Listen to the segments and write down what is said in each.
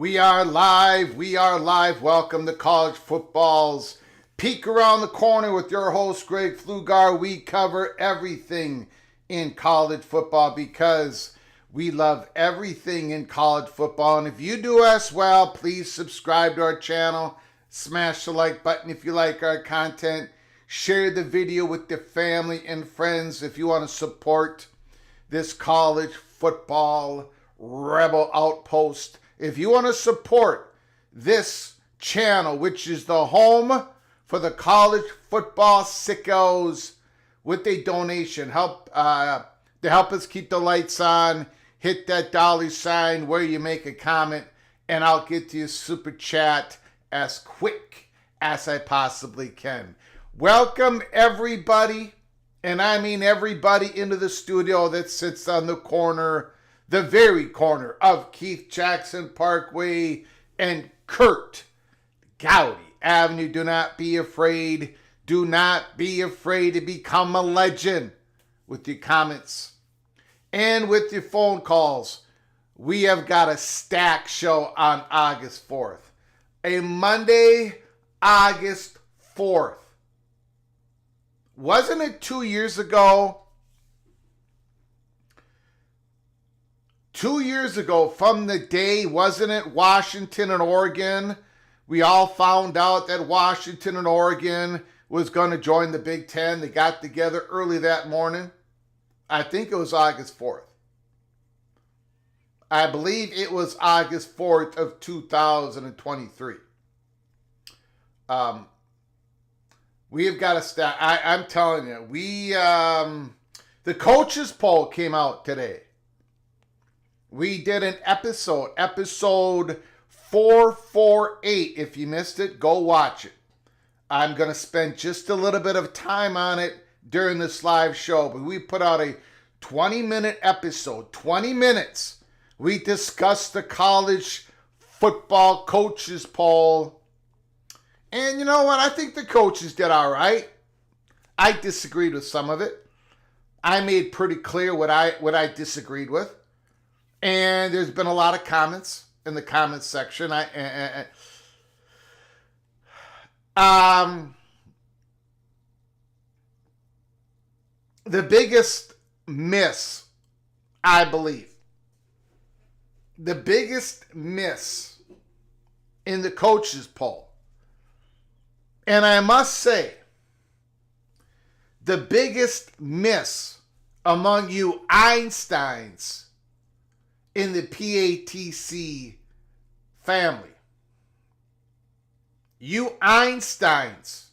We are live. We are live. Welcome to College Football's Peek Around the Corner with your host, Greg Flugar. We cover everything in college football because we love everything in college football. And if you do as well, please subscribe to our channel. Smash the like button if you like our content. Share the video with your family and friends if you want to support this college football rebel outpost. If you want to support this channel, which is the home for the college football sickos, with a donation, to help us keep the lights on, hit that dollar sign where you make a comment, and I'll get to your super chat as quick as I possibly can. Welcome everybody, and I mean everybody, into the studio that sits on the corner, the very corner of Keith Jackson Parkway and Kurt Gowdy Avenue. Do not be afraid. Do not be afraid to become a legend with your comments and with your phone calls. We have got a stack show on August 4th. A Monday, August 4th. Wasn't it 2 years ago 2 years ago from the day, wasn't it, Washington and Oregon? We all found out that Washington and Oregon was going to join the Big Ten. They got together early that morning. I think it was August 4th. I believe it was August 4th of 2023. We have got to start. I'm telling you, the coaches poll came out today. We did an episode 448. If you missed it, go watch it. I'm going to spend just a little bit of time on it during this live show, but we put out a 20-minute episode, 20 minutes. We discussed the college football coaches poll. And you know what? I think the coaches did all right. I disagreed with some of it. I made pretty clear what I disagreed with. And there's been a lot of comments in the comments section. The biggest miss, I believe, the biggest miss in the coaches poll, and I must say, the biggest miss among you Einsteins in the PATC family, you Einsteins,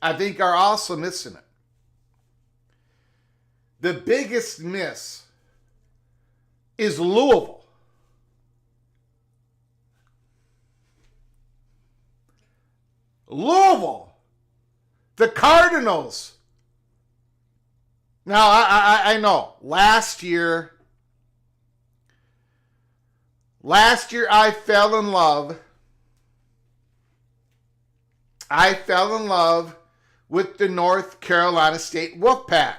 I think are also missing it. The biggest miss is Louisville. Louisville, the Cardinals. Now, I know, last year I fell in love. With the North Carolina State Wolfpack.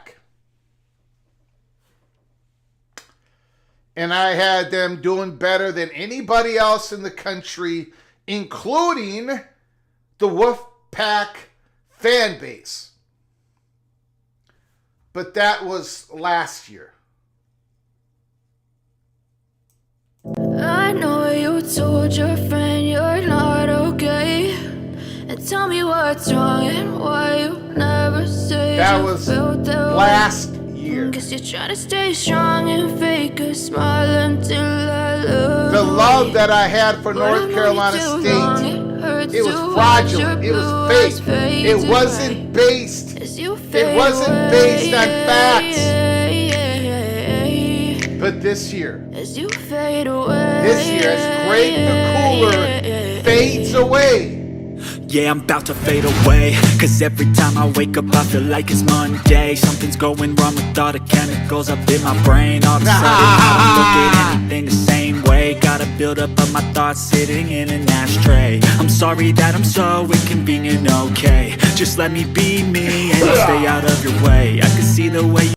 And I had them doing better than anybody else in the country, including the Wolfpack fan base. But that was last year. I know you told your friend you're not okay, and tell me what's wrong and why you never say that you was felt that last way. year. Guess you're trying to stay strong and fake a smile until I love The love that I had for But I North know Carolina you too long, State, hurts it was to watch fraudulent. It your was blue eyes fake. fade It to wasn't white based. as you It fade wasn't based on away. facts. But this year, As you fade away. this year, as Greg the Cooler fades away. Yeah, I'm about to fade away, cause every time I wake up I feel like it's Monday. Something's going wrong with all the chemicals up in my brain. All of a sudden I don't look at anything the same way. Gotta build up of my thoughts sitting in an ashtray. I'm sorry that I'm so inconvenient, okay. Just let me be me and I'll stay out of your way. I can see the way you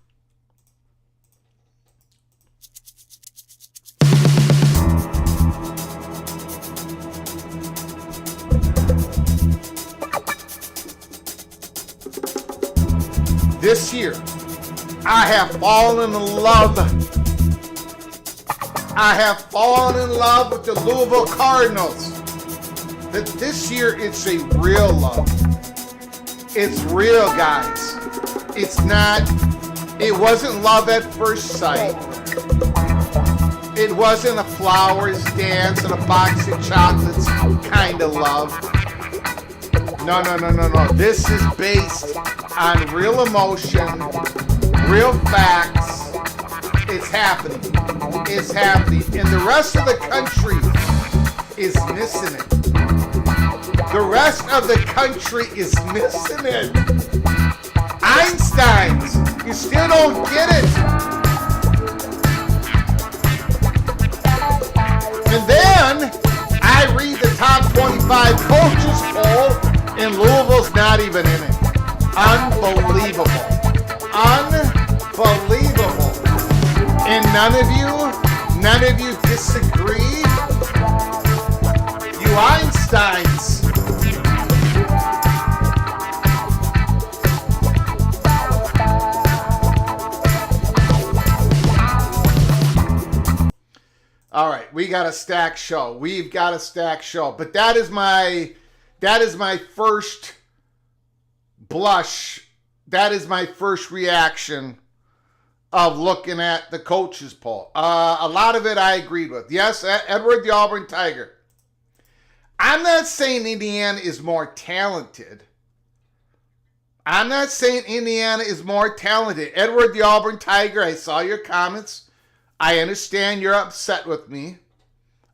This year, I have fallen in love. I have fallen in love with the Louisville Cardinals. But this year, it's a real love. It's real, guys. It's not, it wasn't love at first sight. It wasn't a flowers dance and a box of chocolates kind of love. No. This is based on real emotion, real facts. It's happening. It's happening. And the rest of the country is missing it. The rest of the country is missing it. Einsteins, you still don't get it. And then I read the top 25 coaches poll, and Louisville's not even in it. Unbelievable. Unbelievable. And none of you disagree? You Einsteins. a stacked show. We've got a stacked show. But that is my first blush. That is my first reaction of looking at the coaches poll. A lot of it I agreed with. Yes, Edward the Auburn Tiger. I'm not saying Indiana is more talented. Edward the Auburn Tiger, I saw your comments. I understand you're upset with me.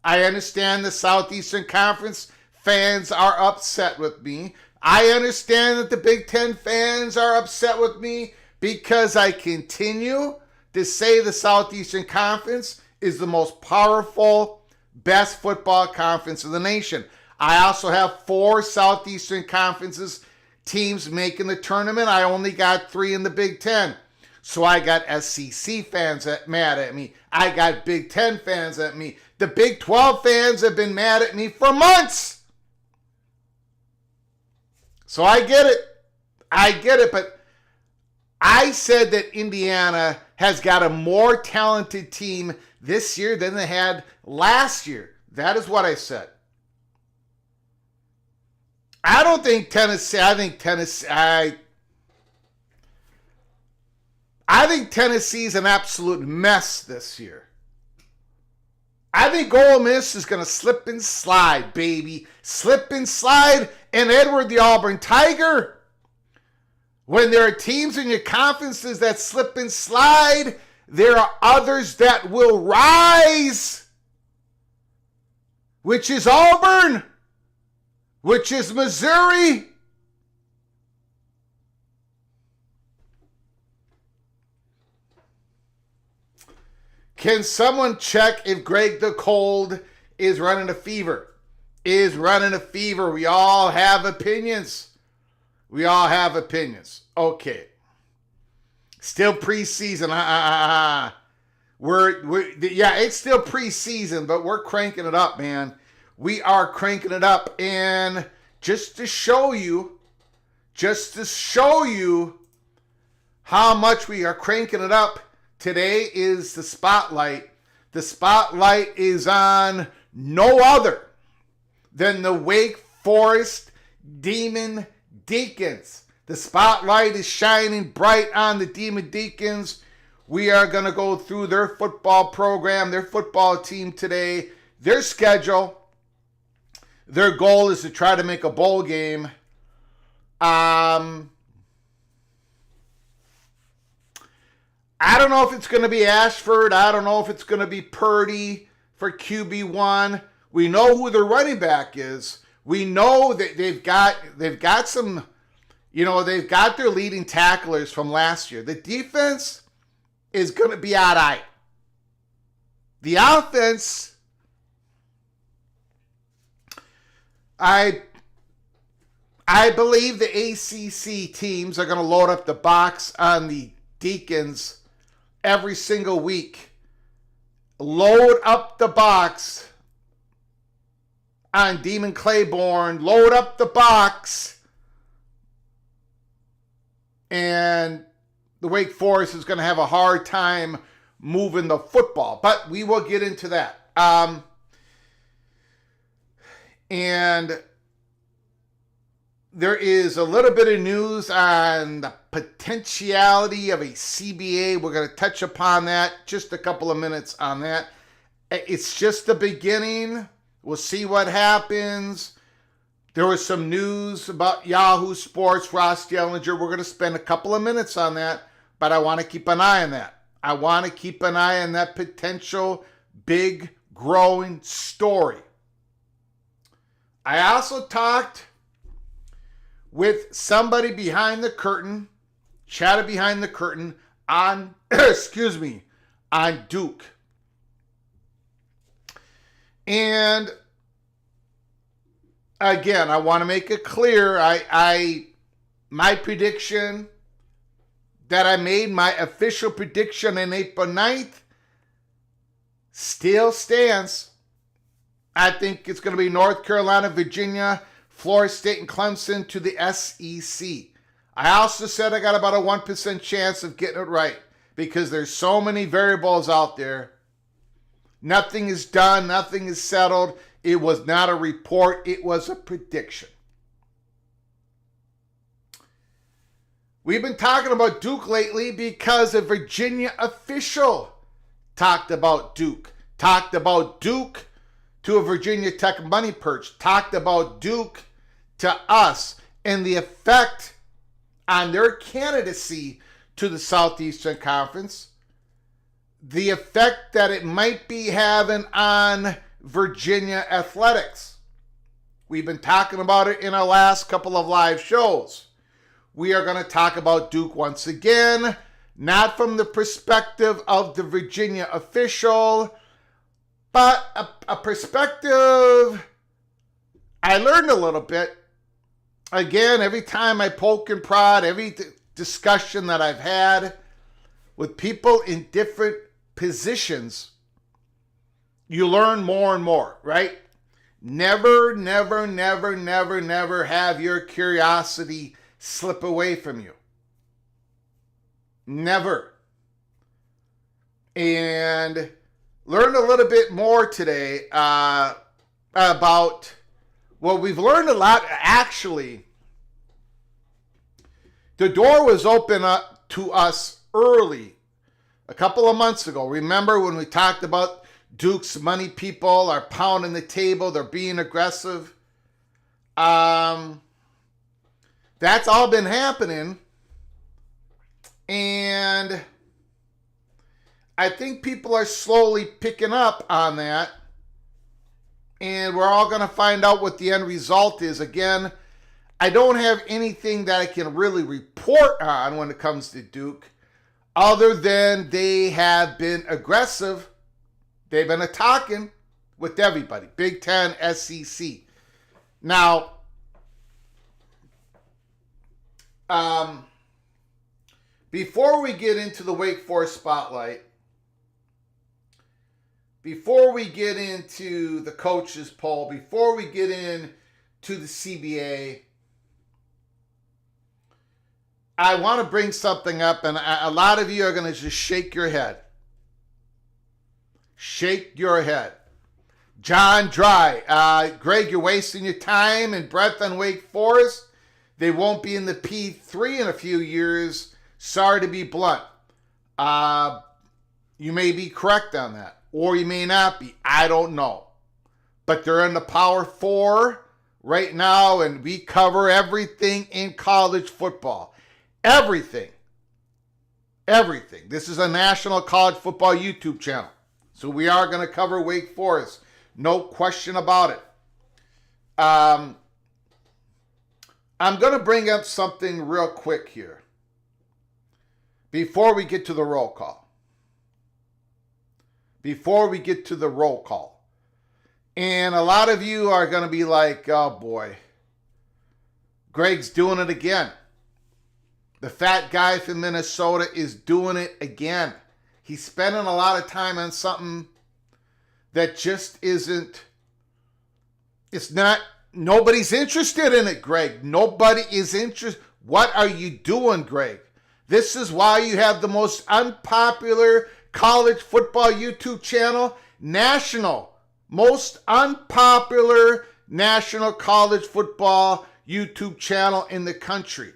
I understand the Southeastern Conference fans are upset with me. I understand that the Big Ten fans are upset with me because I continue to say the Southeastern Conference is the most powerful, best football conference in the nation. I also have 4 Southeastern Conferences teams making the tournament. I only got 3 in the Big Ten. So I got SEC fans mad at me. I got Big Ten fans at me. The Big 12 fans have been mad at me for months. So I get it, but I said that Indiana has got a more talented team this year than they had last year. That is what I said. I don't think Tennessee, I think Tennessee's an absolute mess this year. I think Ole Miss is going to slip and slide, baby. Slip and slide. And Edward the Auburn Tiger, when there are teams in your conferences that slip and slide, there are others that will rise, which is Auburn, which is Missouri. Can someone check if Greg the Cold is running a fever? We all have opinions. Okay. Still preseason. It's still preseason, but we're cranking it up, man. We are cranking it up. And just to show you how much we are cranking it up, today is the spotlight. The spotlight is on no other than the Wake Forest Demon Deacons. The spotlight is shining bright on the Demon Deacons. We are going to go through their football program, their football team today, their schedule. Their goal is to try to make a bowl game. I don't know if it's going to be Ashford. I don't know if it's going to be Purdy for QB1. We know who their running back is. We know that they've got some, they've got their leading tacklers from last year. The defense is going to be all right. The offense, I believe the ACC teams are going to load up the box on the Deacons every single week. Load up the box on Demon Claiborne. Load up the box. And the Wake Forest is going to have a hard time moving the football. But we will get into that. And there is a little bit of news on the potentiality of a CBA. We're going to touch upon that. Just a couple of minutes on that. It's just the beginning. We'll see what happens. There was some news about Yahoo Sports, Ross Dellinger. We're going to spend a couple of minutes on that, but I want to keep an eye on that. I want to keep an eye on that potential big growing story. I also talked with somebody behind the curtain, chatted behind the curtain on, on Duke. And again, I want to make it clear, my prediction that I made, my official prediction on April 9th, still stands. I think it's going to be North Carolina, Virginia, Florida State, and Clemson to the SEC. I also said I got about a 1% chance of getting it right because there's so many variables out there. Nothing is done. Nothing is settled. It was not a report. It was a prediction. We've been talking about Duke lately because a Virginia official talked about Duke. Talked about Duke to a Virginia Tech money perch. Talked about Duke to us and the effect on their candidacy to the Southeastern Conference. The effect that it might be having on Virginia athletics. We've been talking about it in our last couple of live shows. We are going to talk about Duke once again, not from the perspective of the Virginia official, but a perspective I learned a little bit. Again, every time I poke and prod, every discussion that I've had with people in different positions, you learn more and more, right? Never, never, never, never, never have your curiosity slip away from you. Never. And learned a little bit more today about, well, we've learned a lot. Actually, the door was open up to us early, a couple of months ago. Remember when we talked about Duke's money people are pounding the table, they're being aggressive? That's all been happening. And I think people are slowly picking up on that. And we're all going to find out what the end result is. Again, I don't have anything that I can really report on when it comes to Duke, other than they have been aggressive. They've been attacking with everybody. Big Ten, SEC. Now, before we get into the Wake Forest spotlight, before we get into the coaches poll, before we get into the CBA, I want to bring something up, and a lot of you are going to just shake your head. Shake your head. John Dry, Greg, you're wasting your time and breath on Wake Forest. They won't be in the P3 in a few years. Sorry to be blunt. You may be correct on that, or you may not be. I don't know. But they're in the Power 4 right now, and we cover everything in college football. Everything. Everything. This is a national college football YouTube channel. So we are going to cover Wake Forest. No question about it. I'm going to bring up something real quick here before we get to the roll call. Before we get to the roll call. And a lot of you are going to be like, oh boy, Greg's doing it again. The fat guy from Minnesota is doing it again. He's spending a lot of time on something that just isn't, it's not, nobody's interested in it, Greg. Nobody is interested. What are you doing, Greg? This is why you have the most unpopular college football YouTube channel, most unpopular national college football YouTube channel in the country.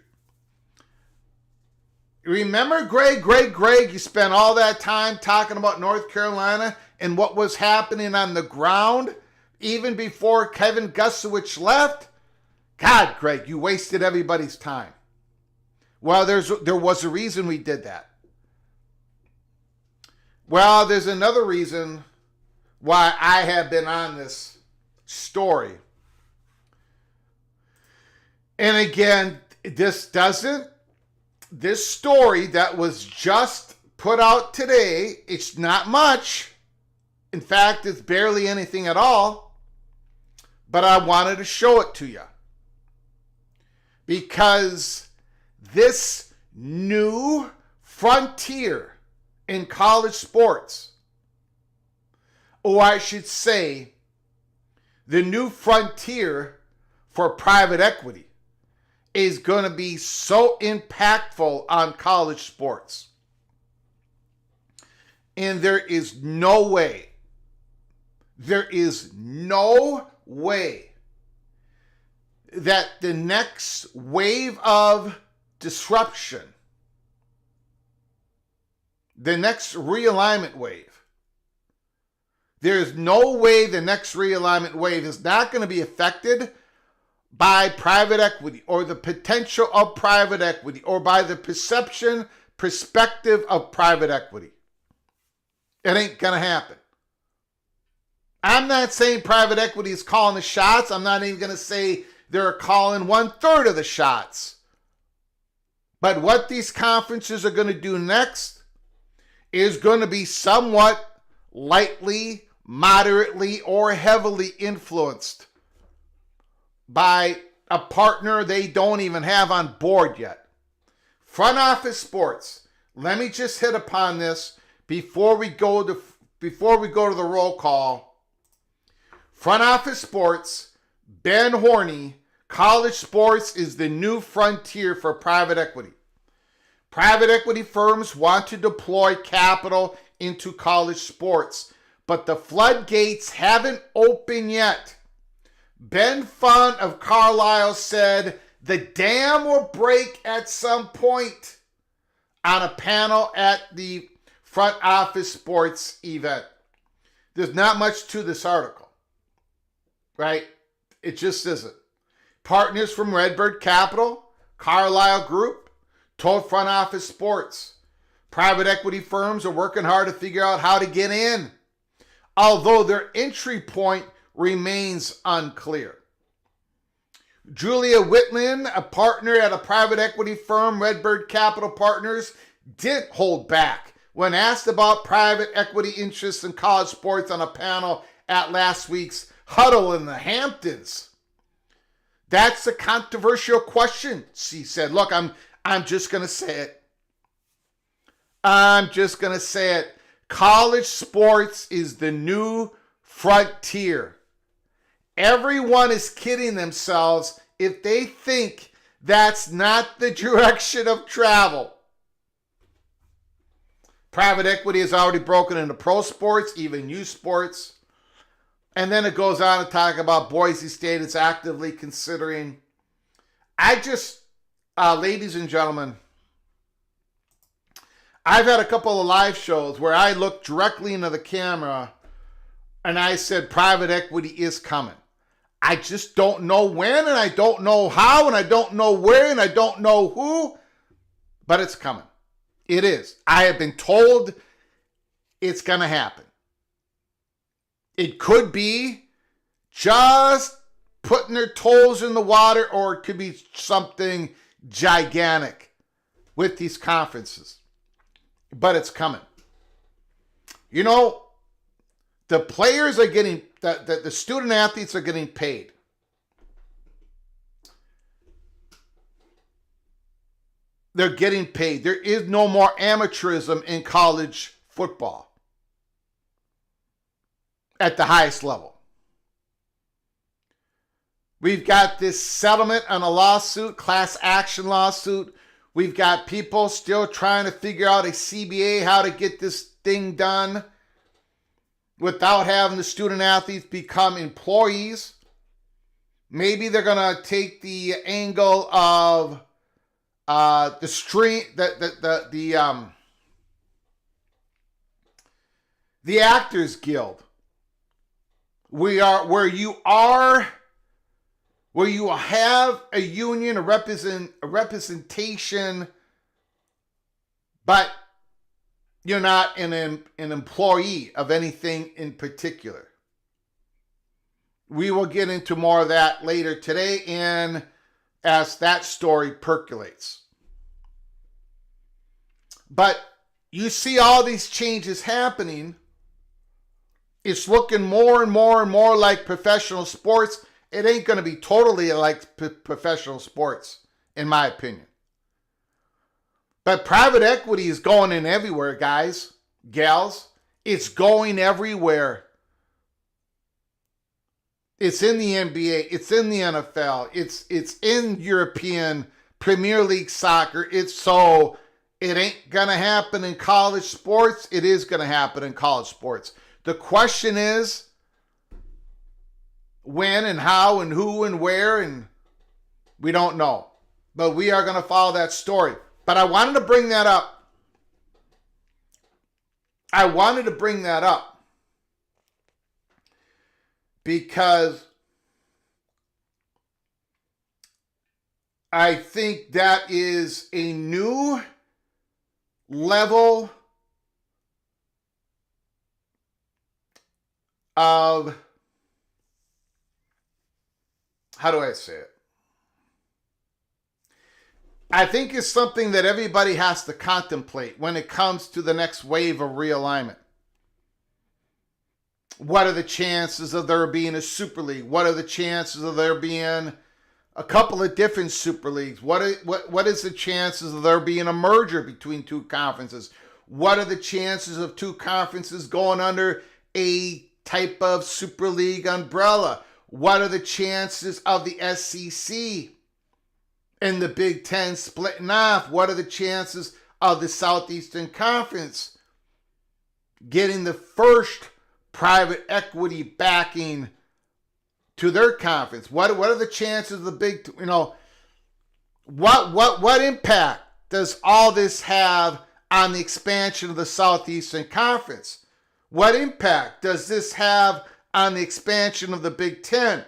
Remember, Greg, you spent all that time talking about North Carolina and what was happening on the ground even before Kevin Gusowich left? God, Greg, you wasted everybody's time. Well, there was a reason we did that. Well, there's another reason why I have been on this story. And again, this story that was just put out today, it's not much. In fact, it's barely anything at all. But I wanted to show it to you. Because this new frontier in college sports, or I should say, the new frontier for private equity, is going to be so impactful on college sports. And there is no way There is no way that the next wave of disruption, the next realignment wave, there is no way the next realignment wave is not going to be affected by private equity or the potential of private equity or by the perspective of private equity. It ain't going to happen. I'm not saying private equity is calling the shots. I'm not even going to say they're calling 1/3 of the shots. But what these conferences are going to do next is going to be somewhat lightly, moderately, or heavily influenced by a partner they don't even have on board yet. Front office sports. Let me just hit upon this before we go to the roll call. Front office sports, Ben Horney, college sports is the new frontier for private equity. Private equity firms want to deploy capital into college sports, but the floodgates haven't opened yet. Ben Fun of Carlisle said the dam will break at some point on a panel at the front office sports event. There's not much to this article, right? It just isn't. Partners from Redbird Capital, Carlisle Group, told front office sports. Private equity firms are working hard to figure out how to get in, although their entry point remains unclear. Julia Whitland, a partner at a private equity firm, Redbird Capital Partners, didn't hold back when asked about private equity interests in college sports on a panel at last week's Huddle in the Hamptons. That's a controversial question, she said. Look, I'm just going to say it. I'm just going to say it. College sports is the new frontier. Everyone is kidding themselves if they think that's not the direction of travel. Private equity has already broken into pro sports, even youth sports. And then it goes on to talk about Boise State is actively considering. Ladies and gentlemen, I've had a couple of live shows where I looked directly into the camera and I said private equity is coming. I just don't know when, and I don't know how, and I don't know where, and I don't know who, but it's coming. It is. I have been told it's going to happen. It could be just putting their toes in the water, or it could be something gigantic with these conferences. But it's coming. You know, the players are getting, the student athletes are getting paid. They're getting paid. There is no more amateurism in college football at the highest level. We've got this settlement on a lawsuit, class action lawsuit. We've got people still trying to figure out a CBA, how to get this thing done without having the student athletes become employees. Maybe they're going to take the angle of the Actors Guild. Where you have a union, a representation, but you're not an employee of anything in particular. We will get into more of that later today and as that story percolates. But you see all these changes happening. It's looking more and more and more like professional sports. It ain't going to be totally like professional sports, in my opinion. But private equity is going in everywhere, guys, gals. It's going everywhere. It's in the NBA. It's in the NFL. It's in European Premier League soccer. It ain't going to happen in college sports. It is going to happen in college sports. The question is, when and how and who and where, and we don't know. But we are going to follow that story. But I wanted to bring that up. Because I think that is a new level of, how do I say it? I think it's something that everybody has to contemplate when it comes to the next wave of realignment. What are the chances of there being a Super League? What are the chances of there being a couple of different Super Leagues? What is the chances of there being a merger between two conferences? What are the chances of two conferences going under a type of Super League umbrella? What are the chances of the SEC and the Big Ten splitting off? What are the chances of the Southeastern Conference getting the first private equity backing to their conference? What are the chances of the big, what impact does all this have on the expansion of the Southeastern Conference? What impact does this have on the expansion of the Big Ten?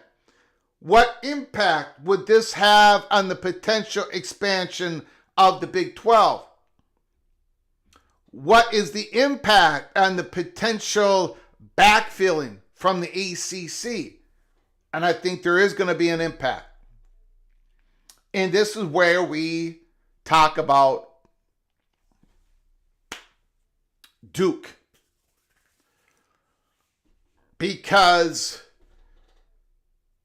What impact would this have on the potential expansion of the Big 12? What is the impact on the potential backfilling from the ACC? And I think there is going to be an impact. And this is where we talk about Duke. Because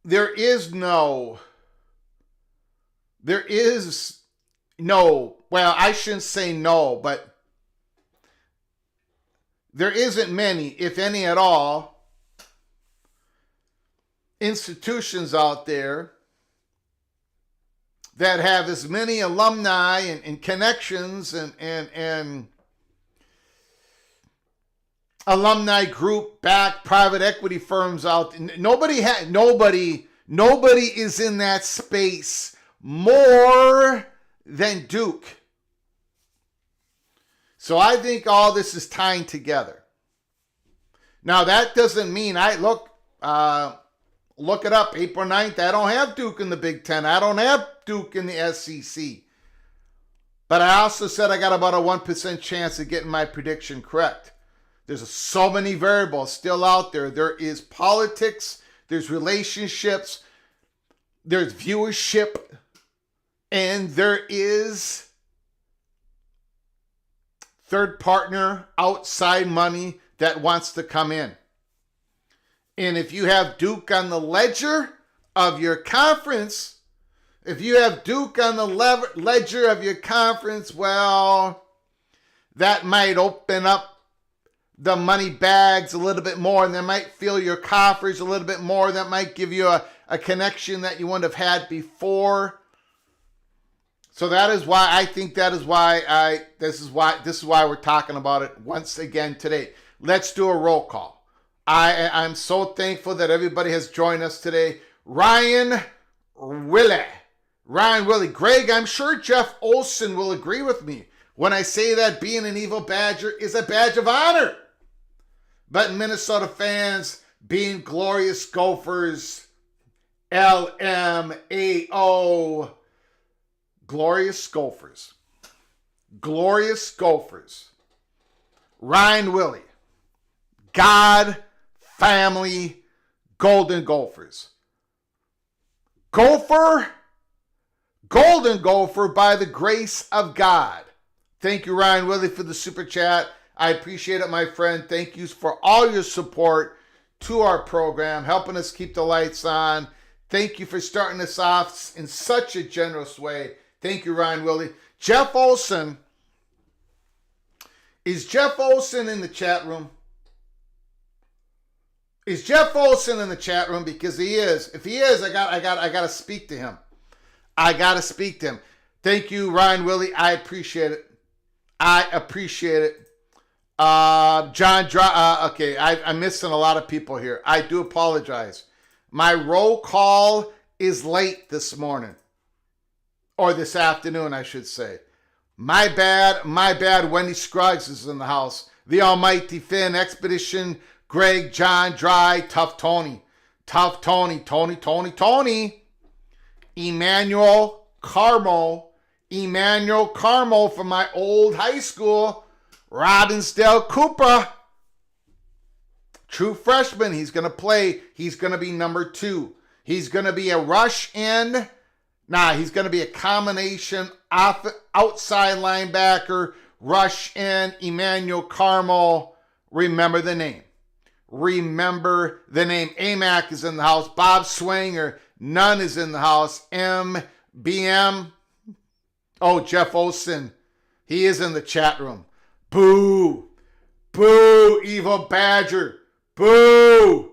there is no, well, I shouldn't say no, but there isn't many, if any at all, institutions out there that have as many alumni and connections and alumni group backed private equity firms out. Nobody is in that space more than Duke. So I think all this is tying together. Now that doesn't mean look it up, April 9th. I don't have Duke in the Big Ten. I don't have Duke in the SEC. But I also said I got about a 1% chance of getting my prediction correct. There's so many variables still out there. There is politics, there's relationships, there's viewership, and there is third partner, outside money that wants to come in. And if you have Duke on the ledger of your conference, well, that might open up the money bags a little bit more, and that might fill your coffers a little bit more. That might give you a connection that you wouldn't have had before. So this is why we're talking about it once again today. Let's do a roll call. I'm so thankful that everybody has joined us today. Ryan Willie. Greg, I'm sure Jeff Olson will agree with me when I say that being an Evil Badger is a badge of honor. But Minnesota fans, being glorious Gophers, LMAO, glorious Gophers. Glorious Gophers. Ryan Willie, God, family, Golden Gophers. Golden Gopher by the grace of God. Thank you, Ryan Willie, for the super chat. I appreciate it, my friend. Thank you for all your support to our program, helping us keep the lights on. Thank you for starting us off in such a generous way. Thank you, Ryan Willie. Jeff Olson. Is Jeff Olson in the chat room? Is Jeff Olson in the chat room? Because he is. If he is, I got to speak to him. Thank you, Ryan Willie. I appreciate it. John, okay, I'm missing a lot of people here. I do apologize. My roll call is late this morning. Or this afternoon, I should say. My bad. Wendy Scruggs is in the house. The Almighty Finn, Expedition, Greg, John, Dry, Tough Tony. Tony. Emmanuel Carmo from my old high school. Robbinsdale Cooper. True freshman. He's going to play. He's going to be number 2. He's going to be a rush end. He's going to be a combination outside linebacker, rush end, Emmanuel Carmel. Remember the name. AMAC is in the house. Bob Swanger, none is in the house. MBM. Oh, Jeff Olson. He is in the chat room. Boo. Evil Badger. Boo.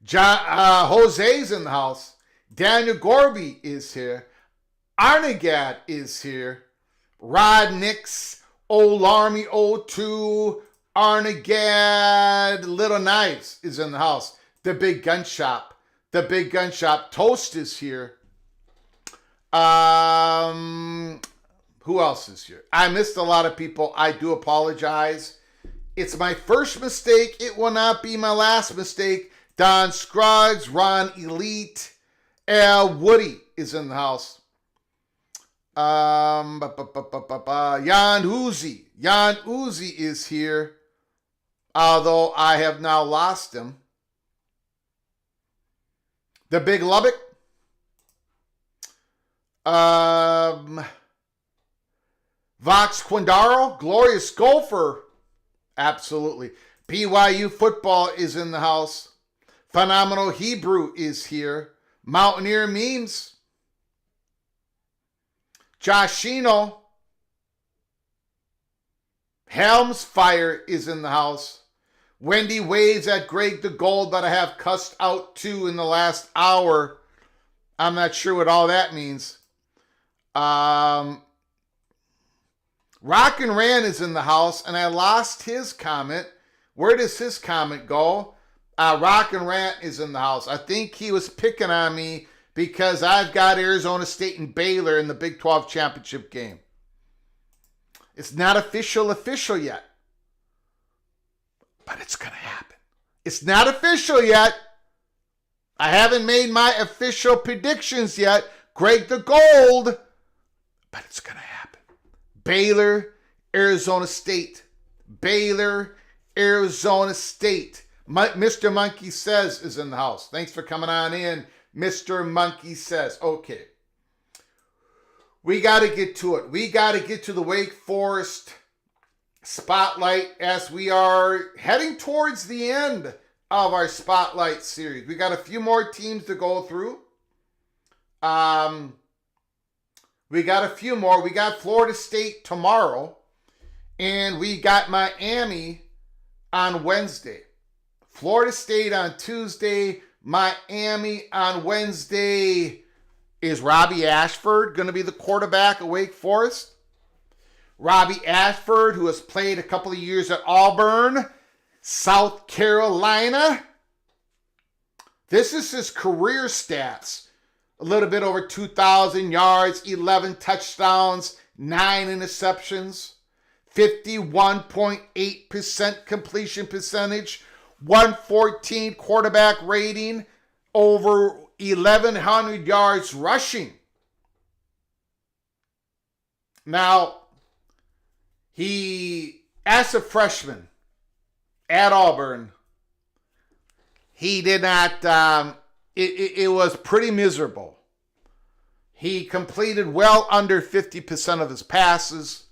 Jose's in the house. Daniel Gorby is here. Arnegad is here. Rod Nix, Old Army 02, Arnegad, Little Knives is in the house. The Big Gun Shop. Toast is here. Who else is here? I missed a lot of people. I do apologize. It's my first mistake. It will not be my last mistake. Don Scruggs, Ron Elite, Al Woody is in the house. Jan Uzi is here, although I have now lost him. The Big Lubbock. Vox Quindaro, Glorious Gopher. Absolutely. BYU football is in the house. Phenomenal Hebrew is here. Mountaineer Memes. Joshino. Helms Fire is in the house. Wendy waves at Greg the Gold that I have cussed out to in the last hour. I'm not sure what all that means. Rock and Ran is in the house, and I lost his comment. Where does his comment go? Rock and Rant is in the house. I think he was picking on me because I've got Arizona State and Baylor in the Big 12 championship game. It's not official yet. But it's going to happen. It's not official yet. I haven't made my official predictions yet. Greg the Gold. But it's going to happen. Baylor, Arizona State. Mr. Monkey Says is in the house. Thanks for coming on in, Mr. Monkey Says. Okay. We got to get to it. We got to get to the Wake Forest Spotlight as we are heading towards the end of our Spotlight series. We got a few more teams to go through. We got a few more. We got Florida State tomorrow. And we got Miami on Wednesday. Florida State on Tuesday, Miami on Wednesday. Is Robbie Ashford going to be the quarterback at Wake Forest? Robbie Ashford, who has played a couple of years at Auburn, South Carolina. This is his career stats. A little bit over 2,000 yards, 11 touchdowns, 9 interceptions, 51.8% completion percentage, 114 quarterback rating, over 1,100 yards rushing. Now, he, as a freshman at Auburn, he did not, it was pretty miserable. He completed well under 50% of his passes.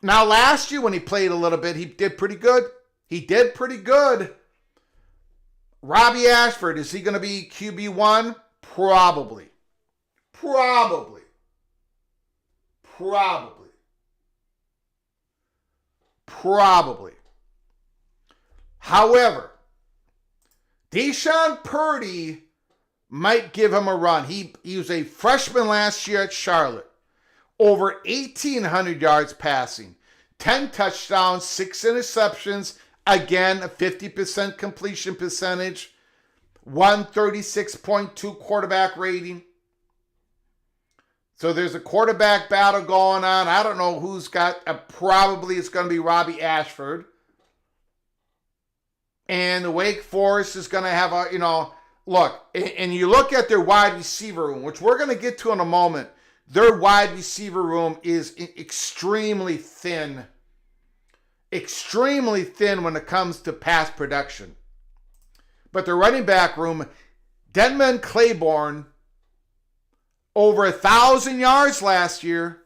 Now, last year when he played a little bit, he did pretty good. Robbie Ashford, is he going to be QB1? Probably. However, Deshaun Purdy might give him a run. He was a freshman last year at Charlotte. Over 1,800 yards passing. 10 touchdowns, 6 interceptions. Again, a 50% completion percentage. 136.2 quarterback rating. So there's a quarterback battle going on. I don't know who's got, probably it's going to be Robbie Ashford. And the Wake Forest is going to have a, look, and you look at their wide receiver room, which we're going to get to in a moment. Their wide receiver room is extremely thin. Extremely thin when it comes to pass production. But their running back room, Denman Claiborne, over 1,000 yards last year,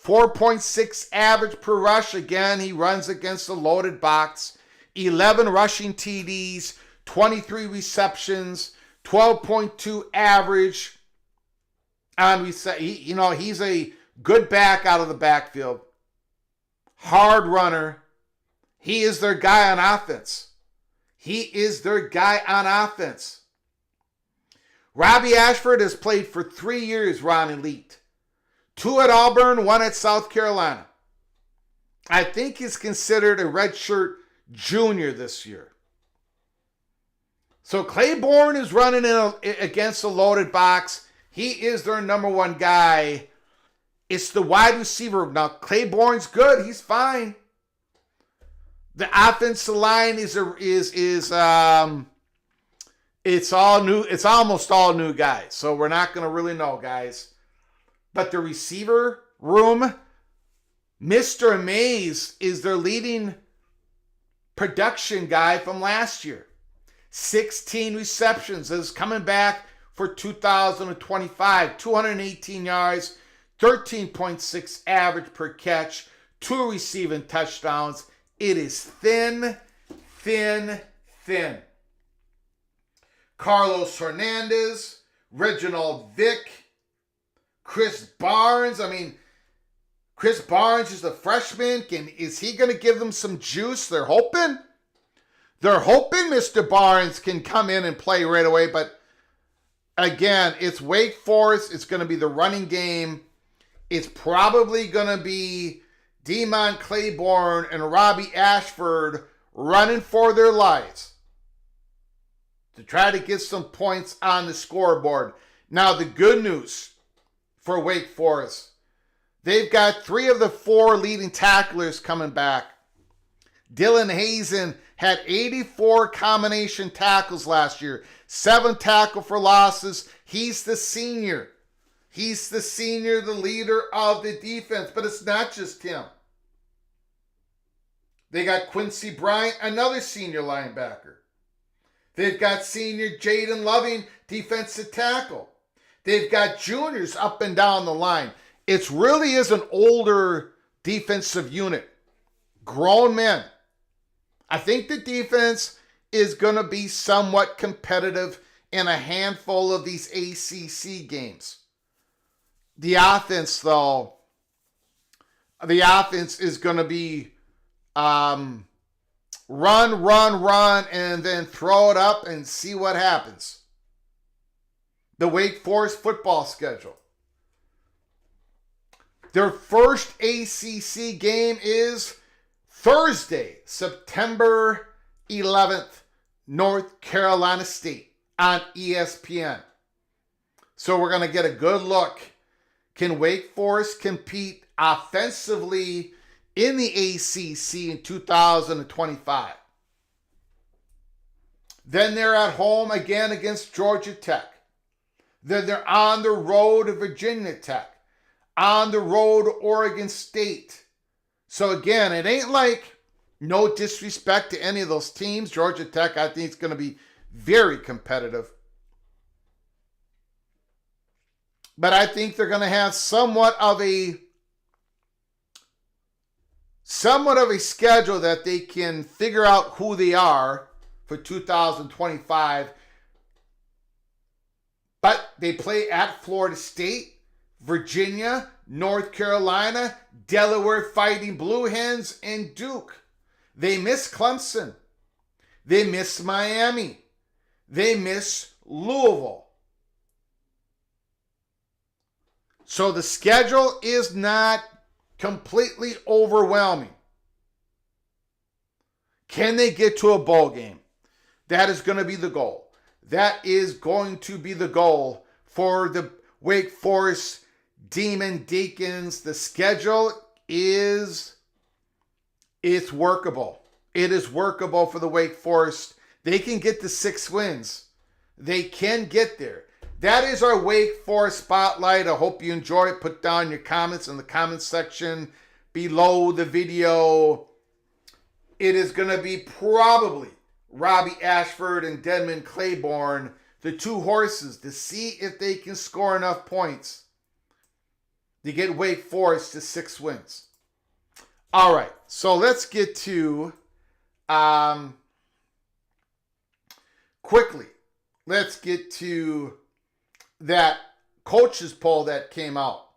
4.6 average per rush. Again, he runs against a loaded box. 11 rushing TDs, 23 receptions, 12.2 average. And we say, he's a good back out of the backfield. Hard runner. He is their guy on offense. He is their guy on offense. Robbie Ashford has played for 3 years, Ron Elite. 2 at Auburn, 1 at South Carolina. I think he's considered a redshirt junior this year. So Claiborne is running against a loaded box. He is their number one guy. It's the wide receiver. Now, Claiborne's good. He's fine. The offensive line it's all new. It's almost all new guys. So we're not going to really know, guys. But the receiver room, Mr. Mays is their leading production guy from last year. 16 receptions. Is coming back for 2025. 218 yards, 13.6 average per catch, 2 receiving touchdowns. It is thin, thin, thin. Carlos Hernandez, Reginald Vick, Chris Barnes. Chris Barnes is a freshman. Is he going to give them some juice? They're hoping. They're hoping Mr. Barnes can come in and play right away. But again, it's Wake Forest. It's going to be the running game. It's probably going to be Demon Claiborne and Robbie Ashford running for their lives to try to get some points on the scoreboard. Now, the good news for Wake Forest, they've got 3 of the 4 leading tacklers coming back. Dylan Hazen had 84 combination tackles last year, 7 tackle for losses. He's the senior. He's the senior, the leader of the defense. But it's not just him. They got Quincy Bryant, another senior linebacker. They've got senior Jaden Loving, defensive tackle. They've got juniors up and down the line. It really is an older defensive unit. Grown men. I think the defense is going to be somewhat competitive in a handful of these ACC games. The offense, though, is going to be run, and then throw it up and see what happens. The Wake Forest football schedule. Their first ACC game is Thursday, September 11th, North Carolina State on ESPN. So we're going to get a good look. Can Wake Forest compete offensively in the ACC in 2025? Then they're at home again against Georgia Tech. Then they're on the road to Virginia Tech. On the road to Oregon State. So again, it ain't like, no disrespect to any of those teams. Georgia Tech, I think, is going to be very competitive. But I think they're going to have somewhat of a schedule that they can figure out who they are for 2025. But they play at Florida State, Virginia, North Carolina, Delaware Fighting Blue Hens, and Duke. They miss Clemson. They miss Miami. They miss Louisville. So the schedule is not completely overwhelming. Can they get to a bowl game? That is going to be the goal. That is going to be the goal for the Wake Forest Deacons. The schedule is workable. It is workable for the Wake Forest. They can get to 6 wins. They can get there. That is our Wake Forest Spotlight. I hope you enjoy it. Put down your comments in the comments section below the video. It is going to be probably Robbie Ashford and Denman Claiborne, the 2 horses, to see if they can score enough points to get Wake Forest to 6 wins. All right, so let's get to, quickly, let's get to that coaches poll that came out.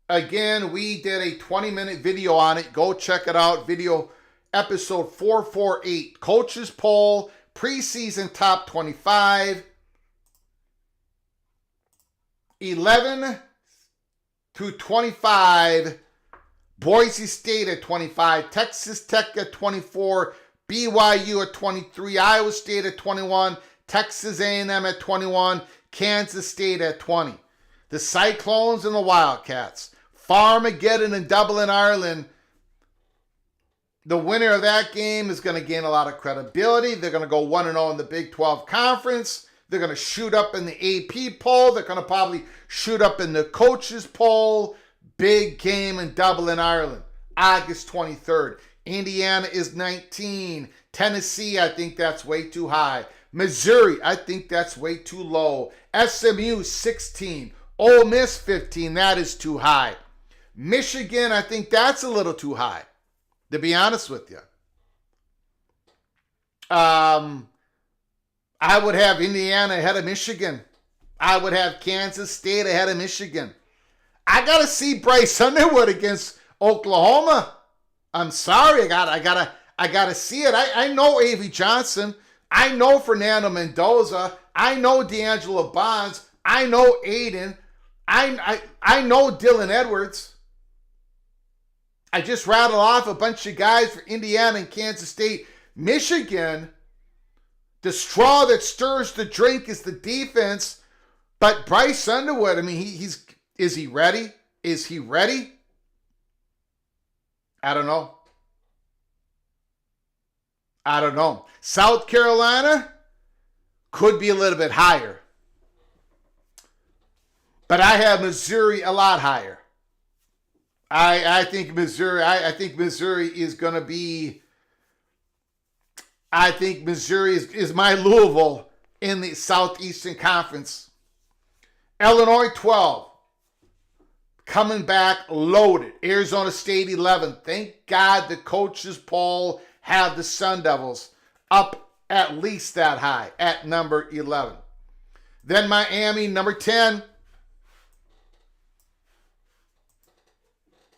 Again, we did a 20-minute video on it. Go check it out. Video episode 448. Coaches poll, preseason top 25. 11 through 25. Boise State at 25. Texas Tech at 24. BYU at 23. Iowa State at 21. Texas A&M at 21. Kansas State at 20. The Cyclones and the Wildcats. Farmageddon in Dublin, Ireland. The winner of that game is going to gain a lot of credibility. They're going to go 1-0 in the Big 12 Conference. They're going to shoot up in the AP poll. They're going to probably shoot up in the coaches poll. Big game in Dublin, Ireland. August 23rd. Indiana is 19. Tennessee, I think that's way too high. Missouri, I think that's way too low. SMU, 16. Ole Miss, 15. That is too high. Michigan, I think that's a little too high, to be honest with you. I would have Indiana ahead of Michigan. I would have Kansas State ahead of Michigan. I got to see Bryce Underwood against Oklahoma. I'm sorry. I gotta see it. I know A.V. Johnson. I know Fernando Mendoza. I know D'Angelo Bonds. I know Aiden. I know Dylan Edwards. I just rattled off a bunch of guys for Indiana and Kansas State. Michigan, the straw that stirs the drink is the defense. But Bryce Underwood, I mean, is he ready? Is he ready? I don't know. South Carolina could be a little bit higher. But I have Missouri a lot higher. I think Missouri is going to be, I think Missouri is my Louisville in the Southeastern Conference. Illinois 12. Coming back loaded. Arizona State 11. Thank God the coaches poll have the Sun Devils up at least that high at number 11. Then Miami, number 10.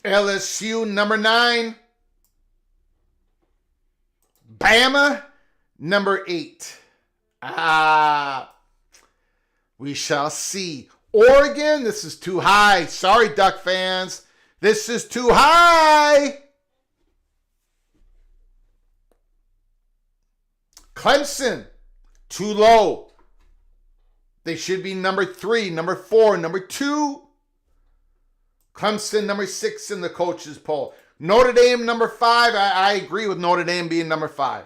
LSU, number 9. Bama, number 8. We shall see. Oregon, this is too high. Sorry, Duck fans. This is too high. Clemson, too low. They should be number 3, number 4, number 2. Clemson, number 6 in the coaches poll. Notre Dame, number 5. I agree with Notre Dame being number 5.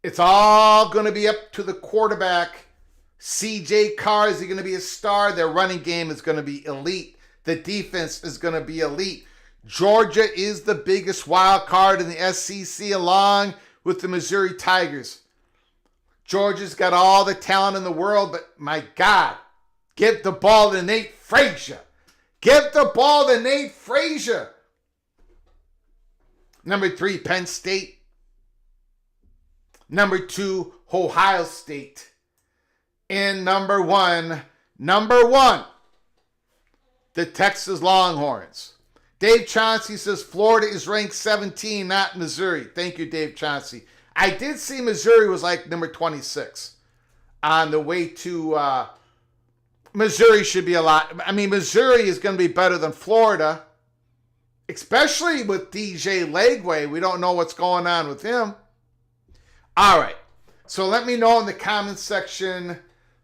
It's all going to be up to the quarterback. CJ Carr, is he going to be a star? Their running game is going to be elite. The defense is going to be elite. Georgia is the biggest wild card in the SEC along with the Missouri Tigers. Georgia's got all the talent in the world, but my God, give the ball to Nate Frazier. Give the ball to Nate Frazier. Number 3, Penn State. Number 2, Ohio State. And number one, the Texas Longhorns. Dave Chauncey says Florida is ranked 17, not Missouri. Thank you, Dave Chauncey. I did see Missouri was like number 26 on the way to Missouri should be a lot. I mean, Missouri is going to be better than Florida especially with DJ Legway. We don't know what's going on with him. All right. So let me know in the comments section.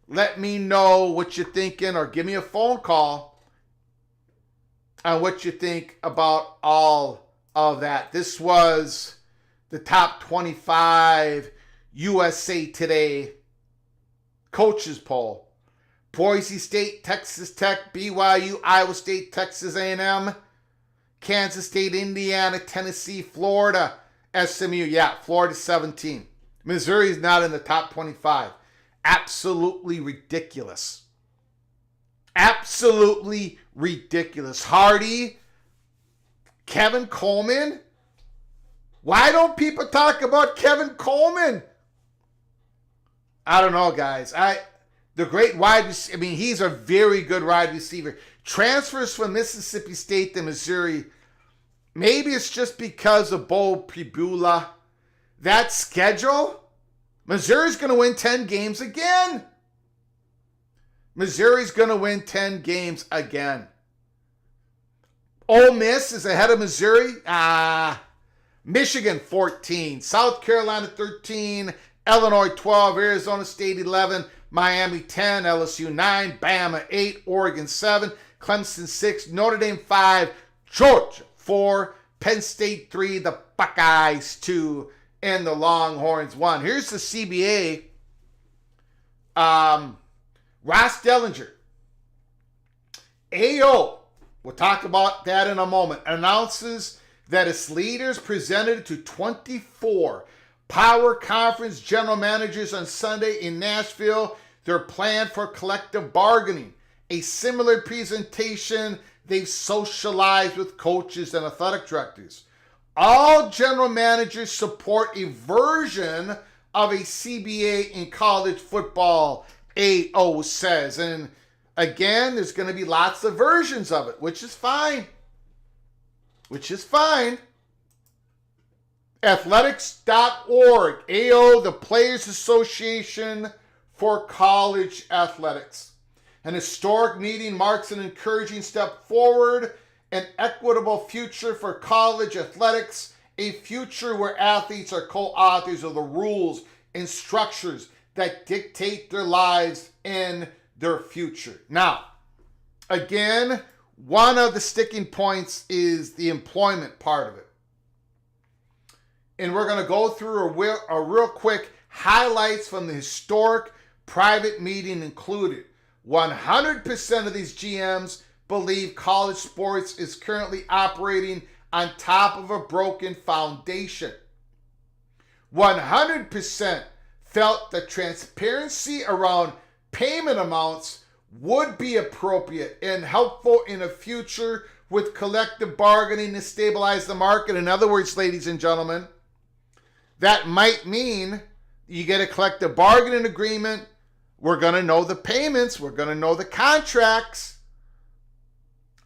Let me know what you're thinking, or give me a phone call on what you think about all of that. This was the top 25 USA Today coaches poll. Boise State, Texas Tech, BYU, Iowa State, Texas A&M, Kansas State, Indiana, Tennessee, Florida, SMU. Yeah, Florida 17. Missouri's not in the top 25. Absolutely ridiculous. Absolutely ridiculous. Hardy, Kevin Coleman. Why don't people talk about Kevin Coleman? I don't know, guys. The great wide receiver. I mean, he's a very good wide receiver. Transfers from Mississippi State to Missouri. Maybe it's just because of Bo Pribula. That schedule, Missouri's going to win 10 games again. Missouri's going to win 10 games again. Ole Miss is ahead of Missouri. Michigan 14, South Carolina 13, Illinois 12, Arizona State 11, Miami 10, LSU 9, Bama 8, Oregon 7, Clemson 6, Notre Dame 5, Georgia 4, Penn State 3, the Buckeyes 2, and the Longhorns 1. Here's the CBA. Ross Dellinger. AO, we'll talk about that in a moment, announces that its leaders presented to 24 Power Conference general managers on Sunday in Nashville their plan for collective bargaining, a similar presentation they've socialized with coaches and athletic directors. All general managers support a version of a CBA in college football, AO says. And again, there's going to be lots of versions of it, which is fine. Athletics.org, AO, the Players Association for College Athletics. An historic meeting marks an encouraging step forward, an equitable future for college athletics, a future where athletes are co-authors of the rules and structures that dictate their lives and their future. Now, again, one of the sticking points is the employment part of it. And we're going to go through a real quick highlights from the historic private meeting included. 100% of these GMs believe college sports is currently operating on top of a broken foundation. 100% felt that transparency around payment amounts would be appropriate and helpful in a future with collective bargaining to stabilize the market. In other words, ladies and gentlemen, that might mean you get a collective bargaining agreement. We're going to know the payments. We're going to know the contracts.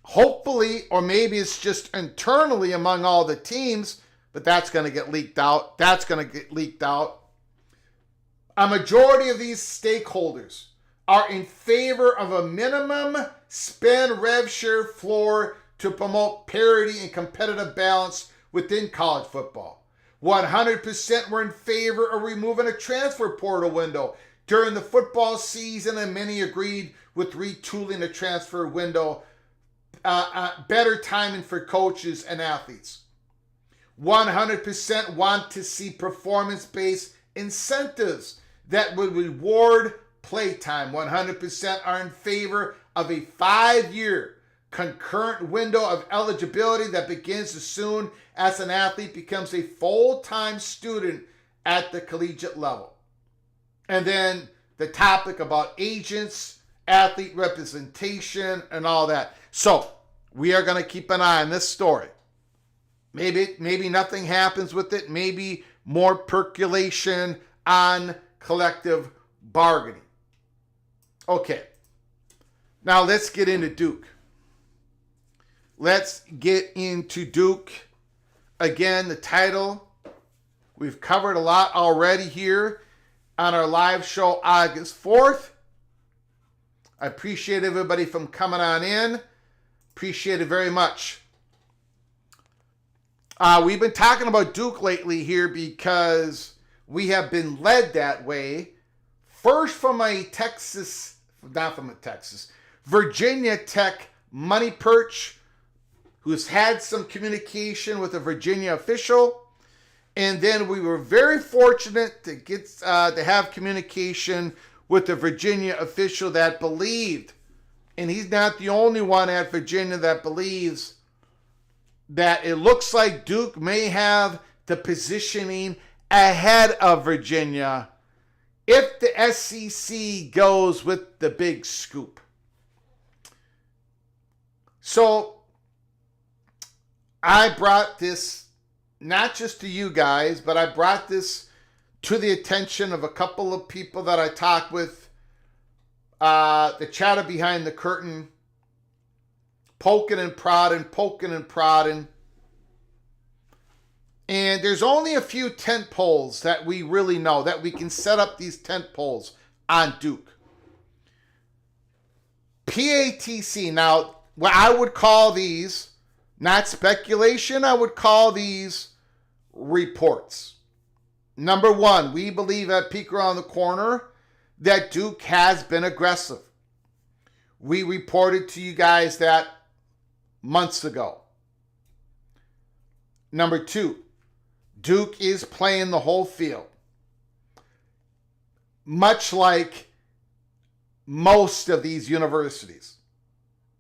Hopefully, or maybe it's just internally among all the teams, but that's going to get leaked out. A majority of these stakeholders are in favor of a minimum spend rev share floor to promote parity and competitive balance within college football. 100% were in favor of removing a transfer portal window during the football season, and many agreed with retooling the transfer window, better timing for coaches and athletes. 100% want to see performance-based incentives that would reward playtime. 100% are in favor of a 5-year concurrent window of eligibility that begins as soon as an athlete becomes a full-time student at the collegiate level. And then the topic about agents, athlete representation, and all that. So we are going to keep an eye on this story. Maybe nothing happens with it. Maybe more percolation on collective bargaining. Okay. Now let's get into Duke. Again, the title, we've covered a lot already here on our live show August 4th. I appreciate everybody from coming on in. Appreciate it very much. We've been talking about Duke lately here because we have been led that way. First from Virginia Tech money perch who's had some communication with a Virginia official. And then we were very fortunate to get to have communication with a Virginia official that believed, and he's not the only one at Virginia that believes, that it looks like Duke may have the positioning ahead of Virginia if the SEC goes with the big scoop. So I brought this not just to you guys, but I brought this to the attention of a couple of people that I talked with, the chatter behind the curtain, poking and prodding. And there's only a few tent poles that we really know, that we can set up these tent poles on Duke. PATC, now, what I would call these, not speculation, I would call these reports. Number one, we believe at Peek Around the Corner that Duke has been aggressive. We reported to you guys that months ago. Number two, Duke is playing the whole field. Much like most of these universities.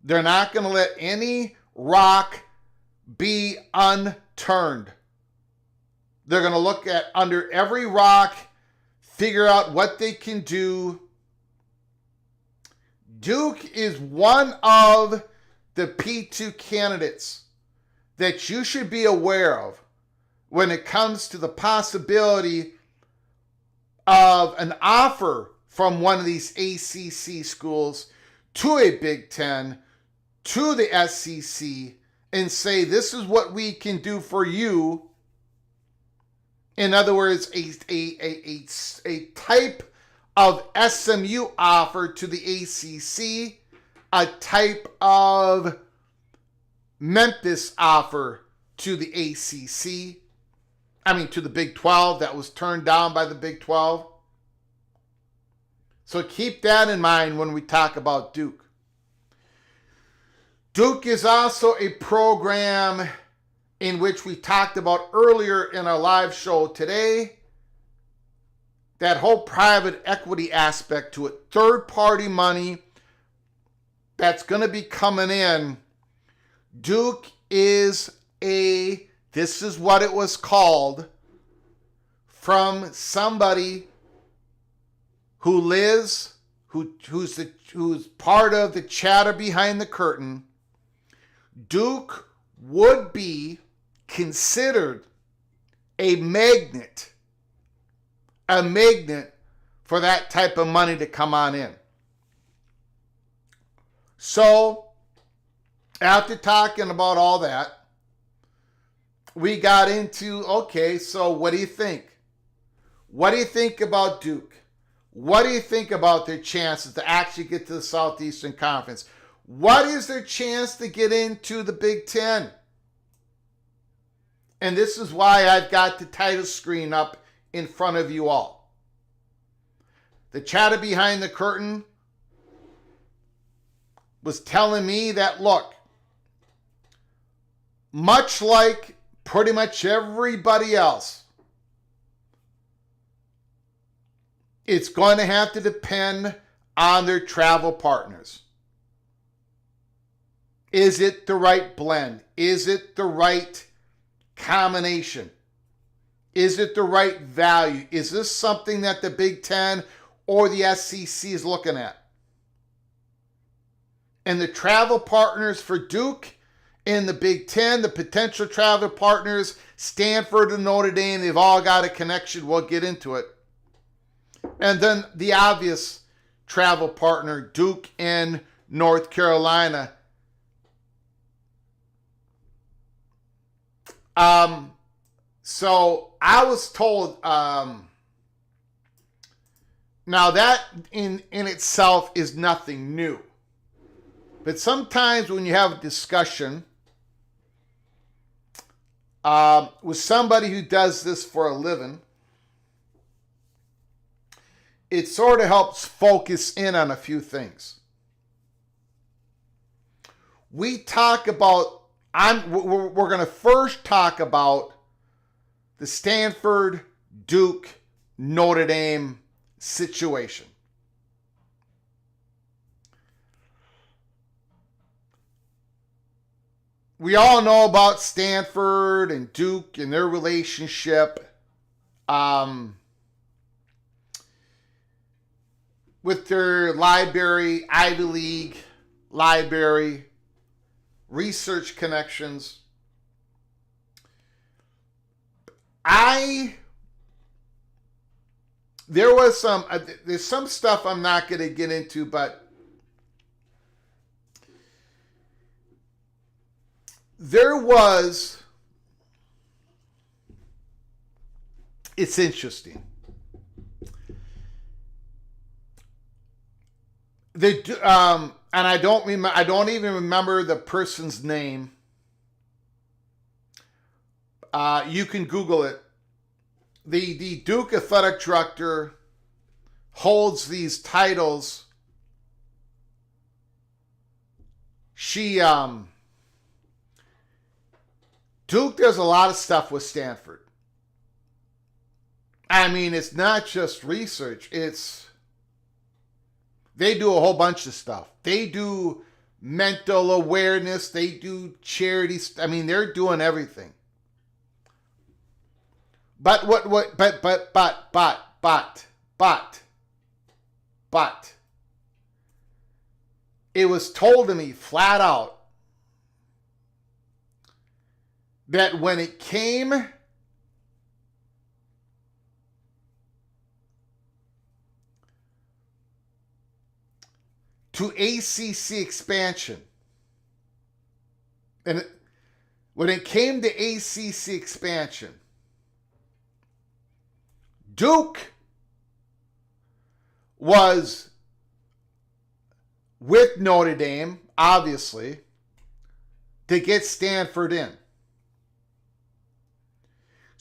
They're not going to let any rock be unturned. They're going to look at under every rock, figure out what they can do. Duke is one of the P2 candidates that you should be aware of when it comes to the possibility of an offer from one of these ACC schools to a Big Ten, to the SEC, and say, this is what we can do for you. In other words, a type of SMU offer to the ACC, a type of Memphis offer to the ACC. To the Big 12 that was turned down by the Big 12. So keep that in mind when we talk about Duke. Duke is also a program in which we talked about earlier in our live show today. That whole private equity aspect to it, third-party money that's going to be coming in. Duke is this is what it was called from somebody who's part of the chatter behind the curtain. Duke would be considered a magnet for that type of money to come on in. So, after talking about all that, we got into, okay, so what do you think? What do you think about Duke? What do you think about their chances to actually get to the Southeastern Conference? What is their chance to get into the Big Ten? And this is why I've got the title screen up in front of you all. The chatter behind the curtain was telling me that, look, much like pretty much everybody else, it's going to have to depend on their travel partners. Is it the right blend? Is it the right combination? Is it the right value? Is this something that the Big Ten or the SEC is looking at? And the travel partners for Duke in the Big Ten, the potential travel partners, Stanford and Notre Dame, they've all got a connection. We'll get into it. And then the obvious travel partner, Duke in North Carolina. So I was told, now that in itself is nothing new. But sometimes when you have a discussion, with somebody who does this for a living, it sort of helps focus in on a few things. We talk about, we're going to first talk about the Stanford, Duke, Notre Dame situation. We all know about Stanford and Duke and their relationship with their library, Ivy League library, research connections. There's some stuff I'm not going to get into, but it's interesting. And I don't even remember the person's name. You can Google it. The Duke athletic director holds these titles. Duke does a lot of stuff with Stanford. I mean, it's not just research. They do a whole bunch of stuff. They do mental awareness. They do charity. I mean, they're doing everything. But it was told to me flat out that when it came to ACC expansion, and when it came to ACC expansion, Duke was with Notre Dame, obviously, to get Stanford in.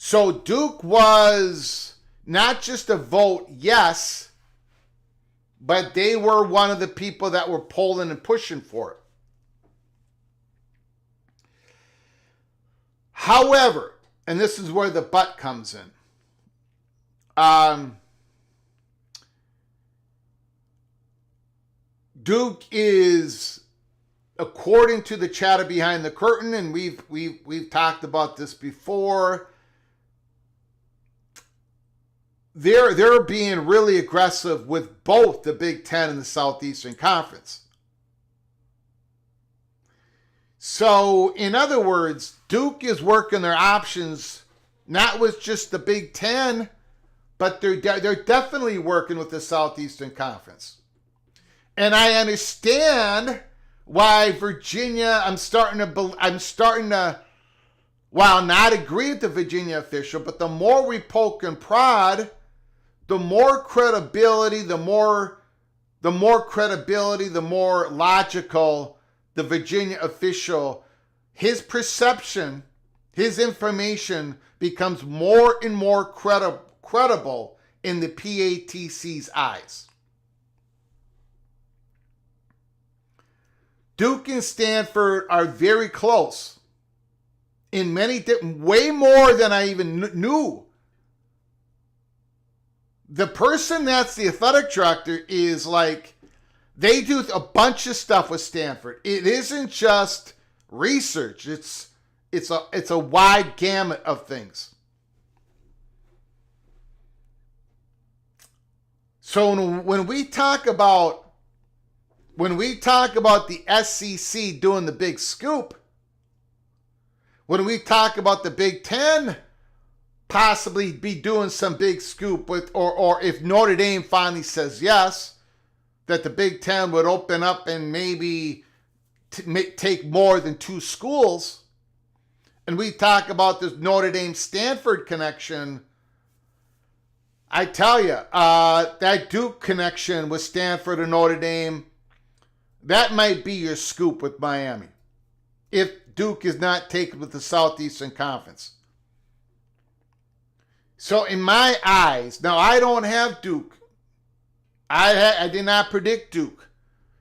So Duke was not just a vote yes, but they were one of the people that were pulling and pushing for it. However, and this is where the but comes in. Duke is, according to the chatter behind the curtain, and we've talked about this before, they're being really aggressive with both the Big Ten and the Southeastern Conference. So, in other words, Duke is working their options not with just the Big Ten, but they're definitely working with the Southeastern Conference. And I understand why Virginia, I'm starting to, while not agree with the Virginia official, but the more we poke and prod, the more credibility, the more logical the Virginia official, his perception, his information becomes more and more credible in the PATC's eyes. Duke and Stanford are very close in many way more than I even knew. The person that's the athletic director is like, they do a bunch of stuff with Stanford. It isn't just research. It's a wide gamut of things. So when we talk about the SEC doing the big scoop, when we talk about the Big Ten possibly be doing some big scoop with, or if Notre Dame finally says yes, that the Big Ten would open up and maybe take more than 2 schools, and we talk about this Notre Dame-Stanford connection, I tell you, that Duke connection with Stanford and Notre Dame, that might be your scoop with Miami, if Duke is not taken with the Southeastern Conference. So in my eyes, now I don't have Duke. I did not predict Duke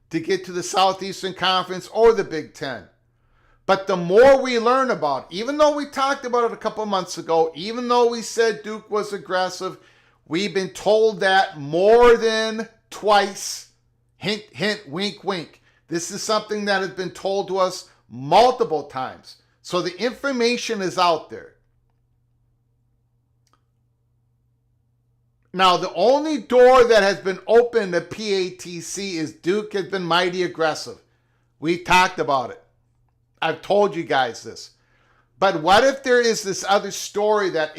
to get to the Southeastern Conference or the Big Ten. But the more we learn about it, even though we talked about it a couple months ago, even though we said Duke was aggressive, we've been told that more than twice. Hint, hint, wink, wink. This is something that has been told to us multiple times. So the information is out there. Now, the only door that has been opened to PATC is Duke has been mighty aggressive. We've talked about it. I've told you guys this. But what if there is this other story that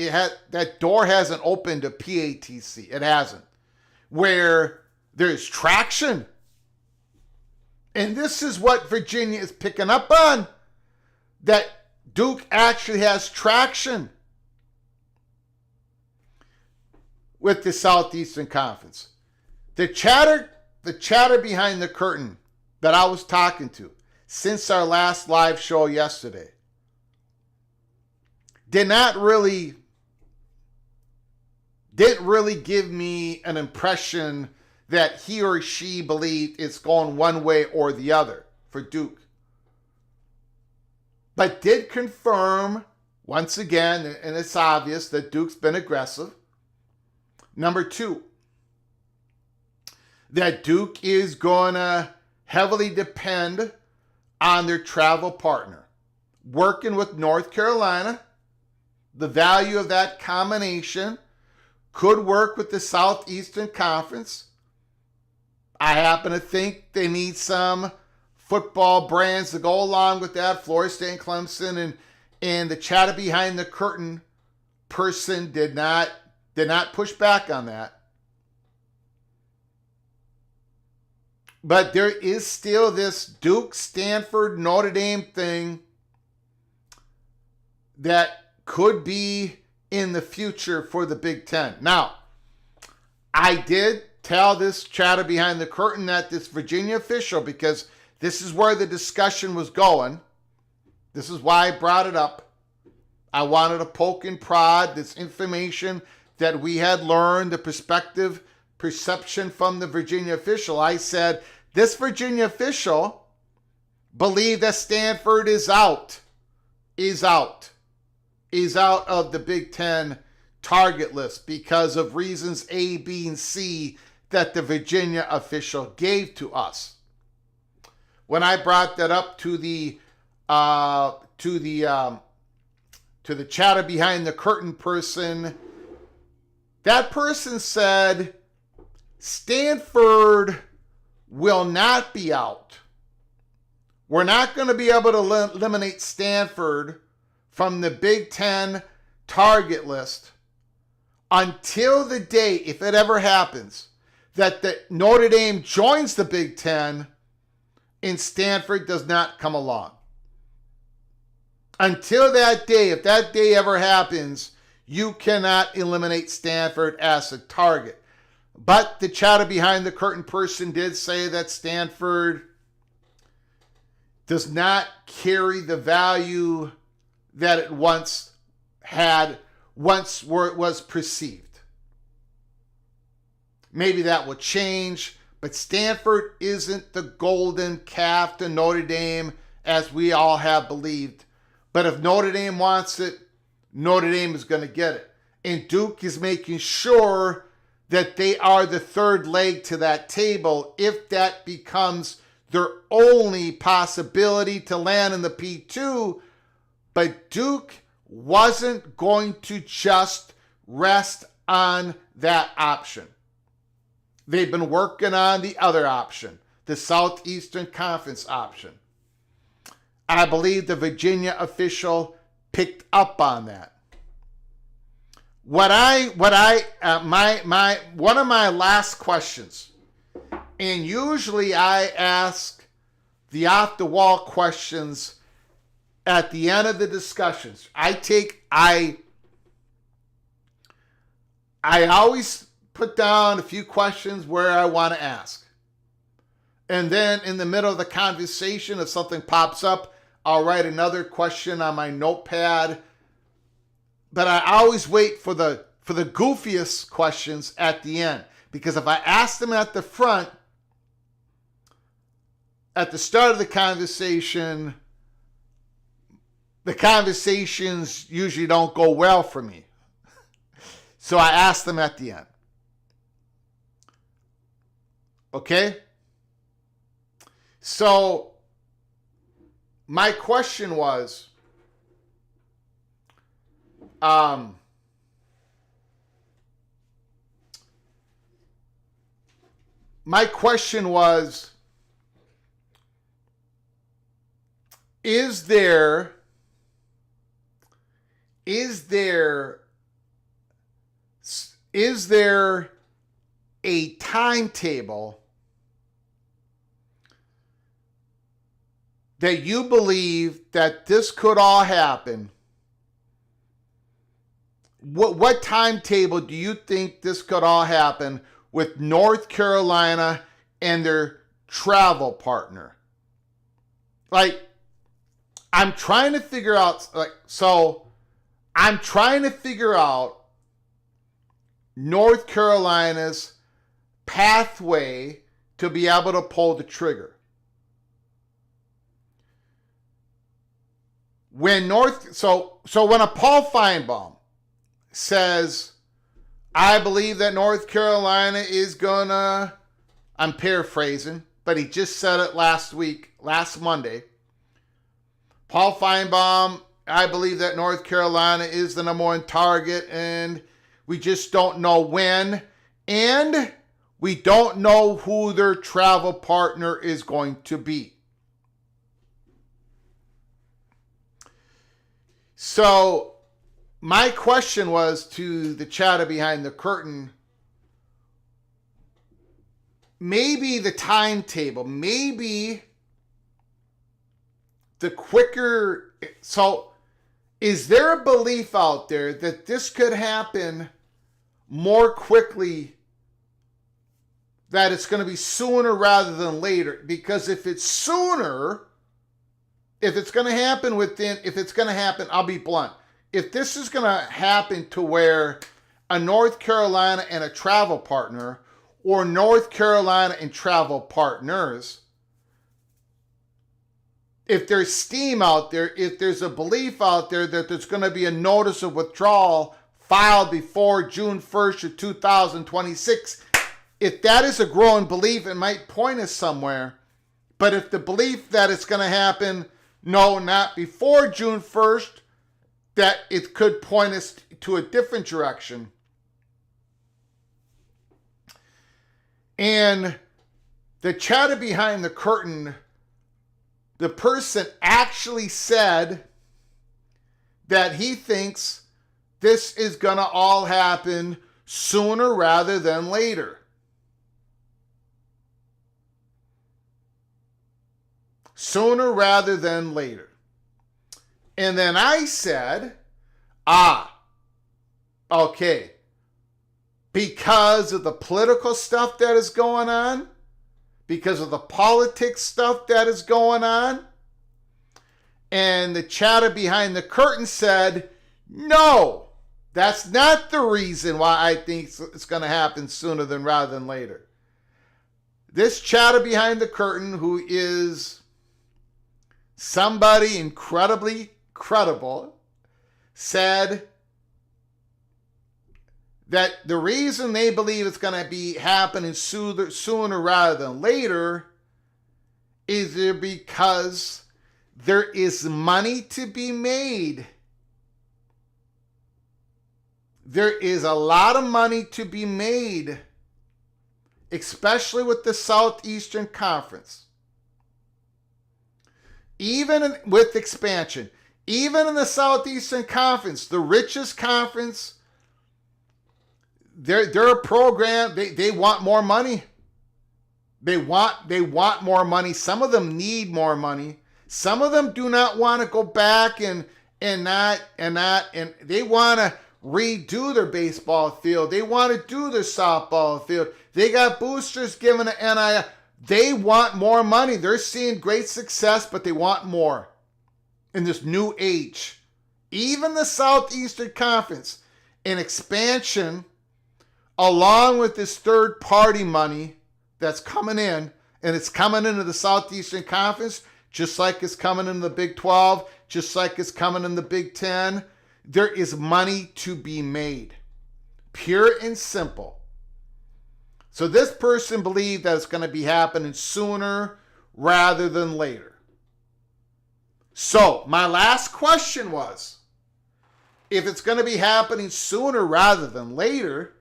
that door hasn't opened to PATC? It hasn't. Where there's traction. And this is what Virginia is picking up on. That Duke actually has traction with the Southeastern Conference. The chatter behind the curtain that I was talking to since our last live show yesterday didn't really give me an impression that he or she believed it's going one way or the other for Duke. But did confirm, once again, and it's obvious, that Duke's been aggressive. Number two, that Duke is going to heavily depend on their travel partner. Working with North Carolina, the value of that combination could work with the Southeastern Conference. I happen to think they need some football brands to go along with that. Florida State and Clemson, and the chatter behind the curtain person did not push back on that. But there is still this Duke, Stanford, Notre Dame thing that could be in the future for the Big Ten. Now, I did tell this chatter behind the curtain that this Virginia official, because this is where the discussion was going. This is why I brought it up. I wanted to poke and prod this information that we had learned, the perception from the Virginia official. I said, this Virginia official believed that Stanford is out of the Big Ten target list because of reasons A, B, and C that the Virginia official gave to us. When I brought that up to the chatter behind the curtain person, that person said Stanford will not be out. We're not going to be able to eliminate Stanford from the Big Ten target list until the day, if it ever happens, that the Notre Dame joins the Big Ten and Stanford does not come along. Until that day, if that day ever happens, you cannot eliminate Stanford as a target. But the chatter behind the curtain person did say that Stanford does not carry the value that it once was perceived. Maybe that will change, but Stanford isn't the golden calf to Notre Dame as we all have believed. But if Notre Dame wants it, Notre Dame is going to get it. And Duke is making sure that they are the third leg to that table if that becomes their only possibility to land in the P2. But Duke wasn't going to just rest on that option. They've been working on the other option, the Southeastern Conference option. I believe the Virginia official picked up on that. One of my last questions, and usually I ask the off-the-wall questions at the end of the discussions. I always put down a few questions where I want to ask. And then in the middle of the conversation, if something pops up, I'll write another question on my notepad. But I always wait for the for the goofiest questions at the end. Because if I ask them at the front, at the start of the conversations usually don't go well for me. So I ask them at the end. Okay? So my question was, is there a timetable that you believe that this could all happen? What timetable do you think this could all happen with North Carolina and their travel partner? Like, I'm trying to figure out, North Carolina's pathway to be able to pull the trigger. When when a Paul Feinbaum says, I believe that North Carolina is gonna, I'm paraphrasing, but he just said it last Monday. Paul Feinbaum, I believe that North Carolina is the number one target, and we just don't know when, and we don't know who their travel partner is going to be. So my question was to the chatter behind the curtain, maybe the timetable, maybe the quicker. So is there a belief out there that this could happen more quickly, that it's going to be sooner rather than later? Because if it's sooner, if it's going to happen, I'll be blunt. If this is going to happen to where a North Carolina and a travel partner, or North Carolina and travel partners, if there's steam out there, if there's a belief out there that there's going to be a notice of withdrawal filed before June 1st of 2026, if that is a growing belief, it might point us somewhere. But if the belief that it's going to happen, no, not before June 1st, that it could point us to a different direction. And the chatter behind the curtain, the person actually said that he thinks this is going to all happen sooner rather than later. Sooner rather than later. And then I said, okay, because of the political stuff that is going on, because of the politics stuff that is going on. And the chatter behind the curtain said, no, that's not the reason why I think it's going to happen sooner rather than later. This chatter behind the curtain, who is somebody incredibly credible, said that the reason they believe it's going to be happening sooner rather than later is because there is money to be made. There is a lot of money to be made, especially with the Southeastern Conference. Even with expansion, even in the Southeastern Conference, the richest conference, they're a program, they want more money. They want more money. Some of them need more money. Some of them do not want to go back and they want to redo their baseball field. They want to do their softball field. They got boosters given to NIL. They want more money. They're seeing great success, but they want more in this new age. Even the Southeastern Conference. an expansion along with this third-party money that's coming in, and it's coming into the Southeastern Conference, just like it's coming in the Big 12, just like it's coming in the Big 10. There is money to be made. Pure and simple. So this person believed that it's going to be happening sooner rather than later. So my last question was, if it's going to be happening sooner rather than later,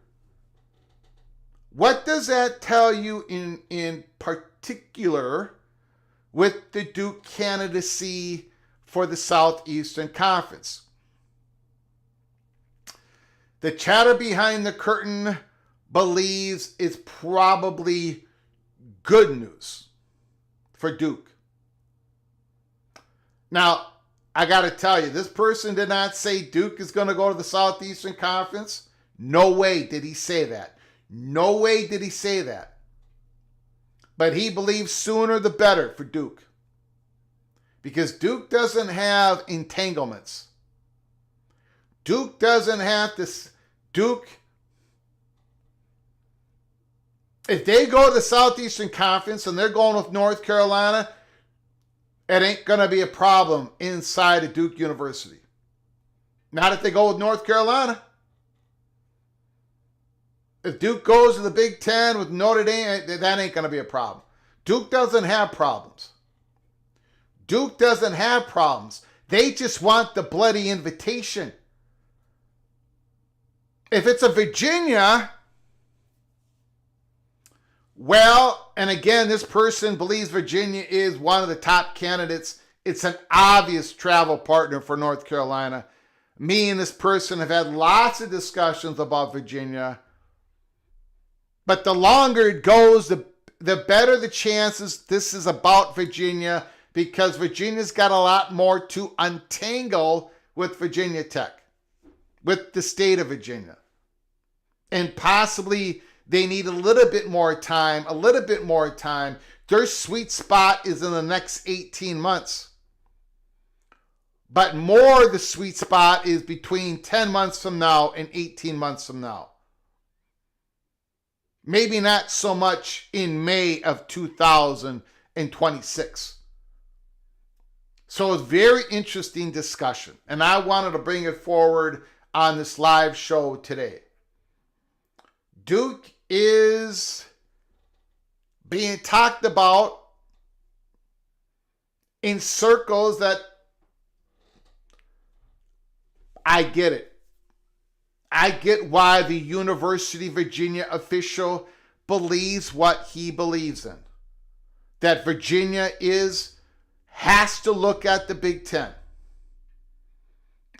what does that tell you in particular with the Duke candidacy for the Southeastern Conference? The chatter behind the curtain believes it's probably good news for Duke. Now, I got to tell you, this person did not say Duke is going to go to the Southeastern Conference. No way did he say that. No way did he say that. But he believes sooner the better for Duke. Because Duke doesn't have entanglements. Duke doesn't have this. Duke, if they go to the Southeastern Conference and they're going with North Carolina, it ain't going to be a problem inside of Duke University. Not if they go with North Carolina. If Duke goes to the Big Ten with Notre Dame, that ain't going to be a problem. Duke doesn't have problems. Duke doesn't have problems. They just want the bloody invitation. If it's a Virginia, well, and again, this person believes Virginia is one of the top candidates. It's an obvious travel partner for North Carolina. Me and this person have had lots of discussions about Virginia. But the longer it goes, the better the chances this is about Virginia, because Virginia's got a lot more to untangle with Virginia Tech, with the state of Virginia. And possibly they need a little bit more time. Their sweet spot is in the next 18 months. But more the sweet spot is between 10 months from now and 18 months from now. Maybe not so much in May of 2026. So it's a very interesting discussion. And I wanted to bring it forward on this live show today. Duke is being talked about in circles that I get it. I get why the University of Virginia official believes what he believes in. That Virginia has to look at the Big Ten.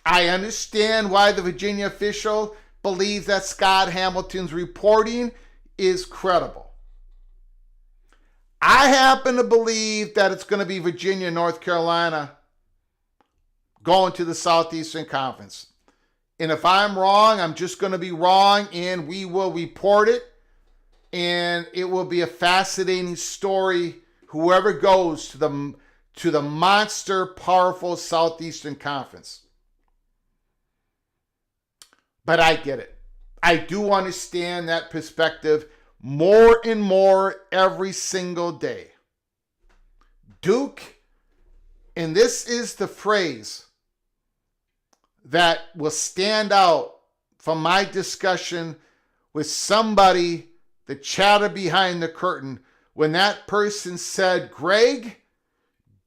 I understand why the Virginia official believes that Scott Hamilton's reporting is credible. I happen to believe that it's going to be Virginia, North Carolina going to the Southeastern Conference. And if I'm wrong, I'm just going to be wrong, and we will report it. And it will be a fascinating story, whoever goes to the monster, powerful Southeastern Conference. But I get it. I do understand that perspective more and more every single day. Duke, and this is the phrase that will stand out from my discussion with somebody, the chatter behind the curtain, when that person said, Greg,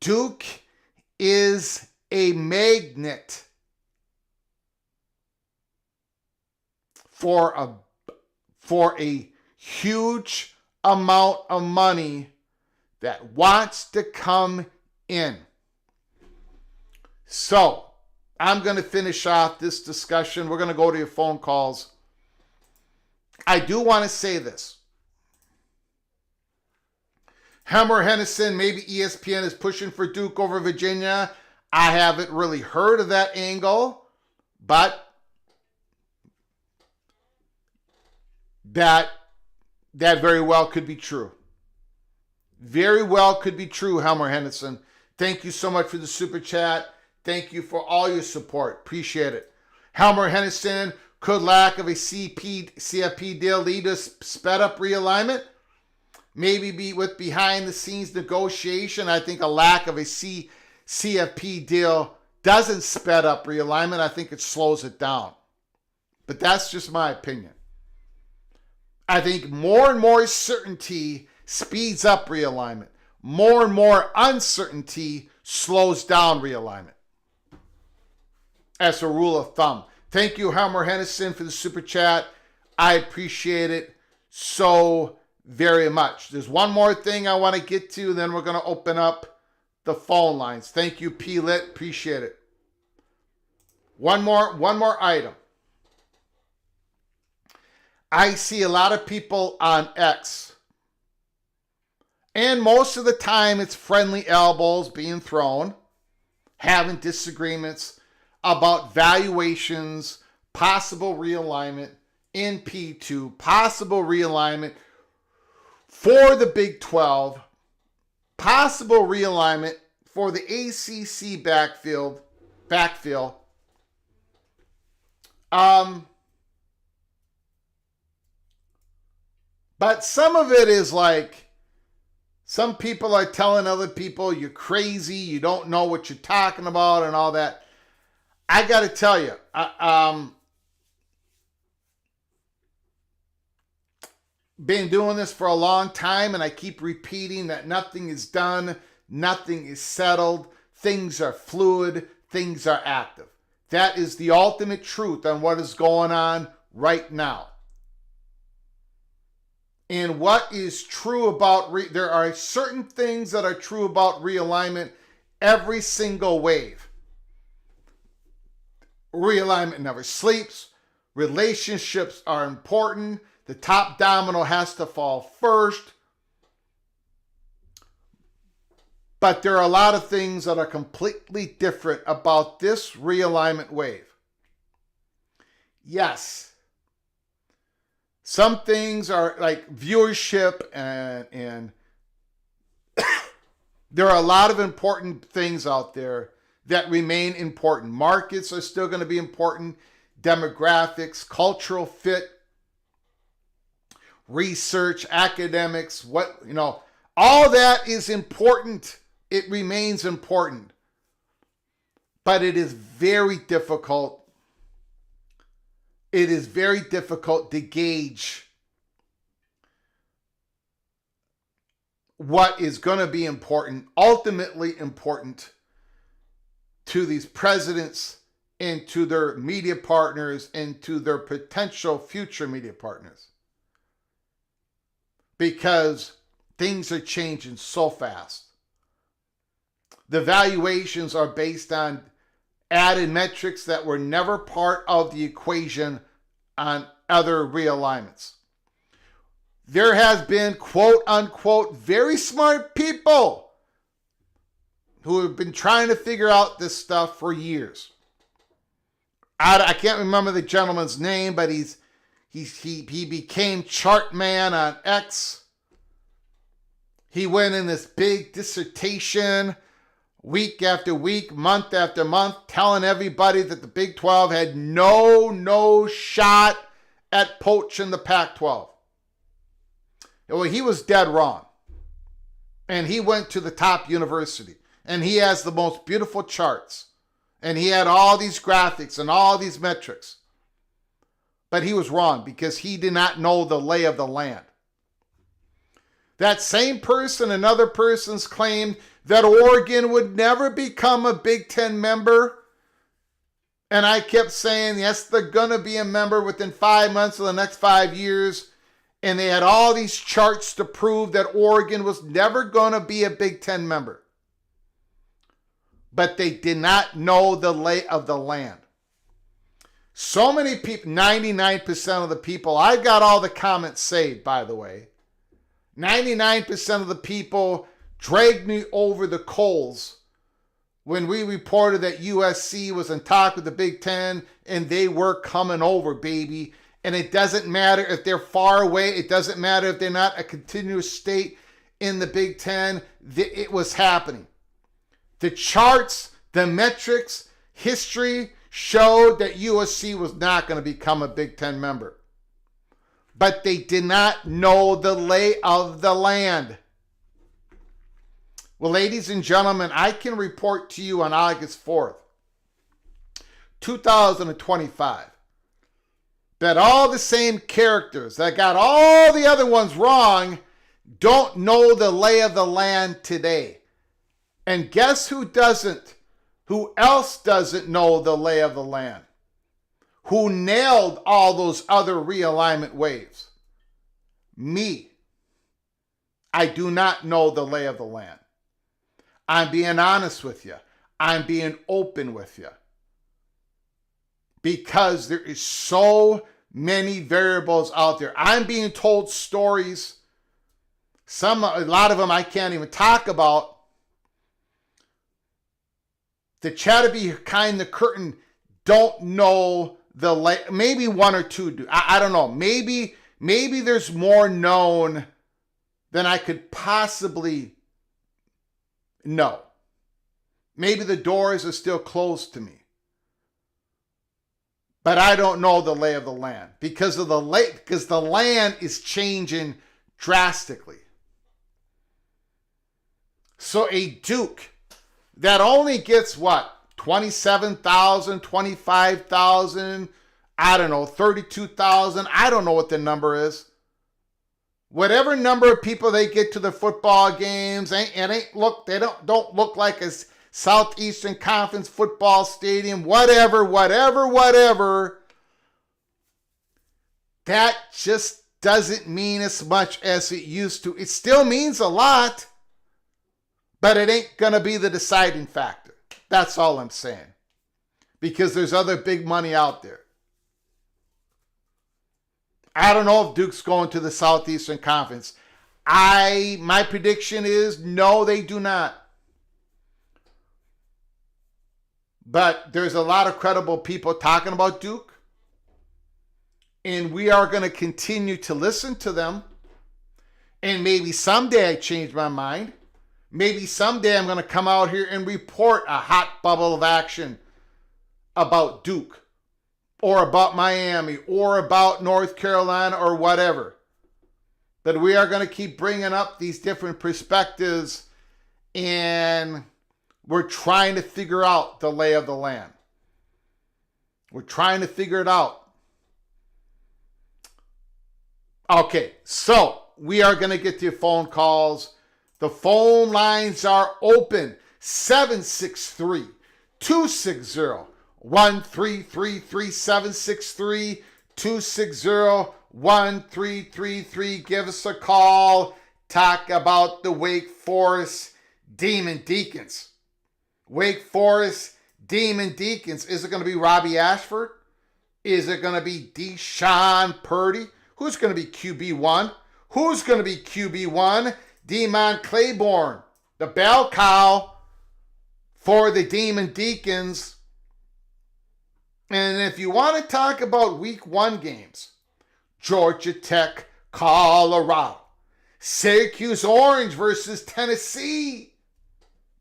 Duke is a magnet for a huge amount of money that wants to come in. So, I'm going to finish off this discussion. We're going to go to your phone calls. I do want to say this. Helmer Hennessy, maybe ESPN is pushing for Duke over Virginia. I haven't really heard of that angle, but that very well could be true. Very well could be true, Helmer Hennessy. Thank you so much for the super chat. Thank you for all your support. Appreciate it. Helmer Hennessy, Could lack of a CFP deal lead to sped up realignment? Maybe be with behind the scenes negotiation. I think a lack of a CFP deal doesn't sped up realignment. I think it slows it down. But that's just my opinion. I think more and more certainty speeds up realignment. More and more uncertainty slows down realignment. That's a rule of thumb. Thank you, Helmer Hennison, for the super chat. I appreciate it so very much. There's one more thing I want to get to, then we're going to open up the phone lines. Thank you, P-Lit. Appreciate it. One more item. I see a lot of people on X, and most of the time it's friendly elbows being thrown, having disagreements about valuations, possible realignment in P2, possible realignment for the Big 12, possible realignment for the ACC backfill. But some of it is like, some people are telling other people, you're crazy, you don't know what you're talking about and all that. I got to tell you, been doing this for a long time, and I keep repeating that nothing is done, nothing is settled, things are fluid, things are active. That is the ultimate truth on what is going on right now. And what is true about, there are certain things that are true about realignment every single wave. Realignment never sleeps. Relationships are important. The top domino has to fall first. But there are a lot of things that are completely different about this realignment wave. Yes, some things are like viewership and there are a lot of important things out there that remain important. Markets are still going to be important. Demographics, cultural fit, research, academics, all that is important. It remains important. But it is very difficult. It is very difficult to gauge what is going to be important, ultimately important to these presidents and to their media partners and to their potential future media partners. Because things are changing so fast. The valuations are based on added metrics that were never part of the equation on other realignments. There has been, quote unquote, very smart people who have been trying to figure out this stuff for years. I can't remember the gentleman's name, but he became chart man on X. He went in this big dissertation week after week, month after month, telling everybody that the Big 12 had no shot at poaching the Pac-12. Well, he was dead wrong. And he went to the top university. And he has the most beautiful charts. And he had all these graphics and all these metrics. But he was wrong because he did not know the lay of the land. That same person and other persons claimed that Oregon would never become a Big Ten member. And I kept saying, yes, they're going to be a member within 5 months of the next 5 years. And they had all these charts to prove that Oregon was never going to be a Big Ten member. But they did not know the lay of the land. So many people, 99% of the people, I got all the comments saved, by the way. 99% of the people dragged me over the coals when we reported that USC was in talk with the Big Ten and they were coming over, baby. And it doesn't matter if they're far away. It doesn't matter if they're not a continuous state in the Big Ten. It was happening. The charts, the metrics, history showed that USC was not going to become a Big Ten member. But they did not know the lay of the land. Well, ladies and gentlemen, I can report to you on August 4th, 2025, that all the same characters that got all the other ones wrong don't know the lay of the land today. And guess who doesn't? Who else doesn't know the lay of the land? Who nailed all those other realignment waves? Me. I do not know the lay of the land. I'm being honest with you. I'm being open with you. Because there is so many variables out there. I'm being told stories. A lot of them I can't even talk about. The chatter behind the curtain don't know the lay. Maybe one or two do. I don't know. Maybe there's more known than I could possibly know. Maybe the doors are still closed to me. But I don't know the lay of the land because the land is changing drastically. So a Duke that only gets what? 27,000, 25,000, I don't know, 32,000. I don't know what the number is. Whatever number of people they get to the football games, they don't look like a Southeastern Conference football stadium, whatever. That just doesn't mean as much as it used to. It still means a lot, but it ain't going to be the deciding factor. That's all I'm saying. Because there's other big money out there. I don't know if Duke's going to the Southeastern Conference. My prediction is no, they do not. But there's a lot of credible people talking about Duke. And we are going to continue to listen to them. And maybe someday I change my mind. Maybe someday I'm going to come out here and report a hot bubble of action about Duke or about Miami or about North Carolina or whatever. But we are going to keep bringing up these different perspectives, and we're trying to figure out the lay of the land. We're trying to figure it out. Okay, so we are going to get to your phone calls. The phone lines are open. 763-260-1333. 763-260-1333. Give us a call. Talk about the Wake Forest Demon Deacons. Wake Forest Demon Deacons. Is it going to be Robbie Ashford? Is it going to be Deshaun Purdy? Who's going to be QB1? Who's going to be QB1? Demon Claiborne, the bell cow for the Demon Deacons. And if you want to talk about week 1 games, Georgia Tech, Colorado. Syracuse Orange versus Tennessee.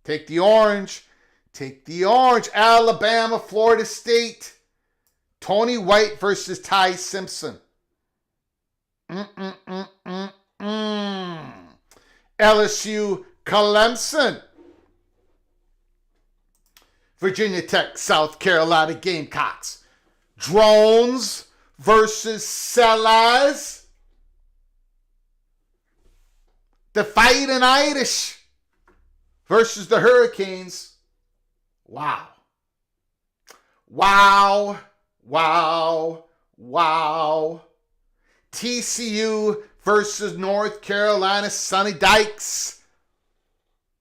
Take the orange. Take the orange. Alabama, Florida State. Tony White versus Ty Simpson. LSU, Clemson. Virginia Tech, South Carolina Gamecocks. Drones versus Sellers. The Fighting Irish versus the Hurricanes. Wow. TCU versus North Carolina Sonny Dykes.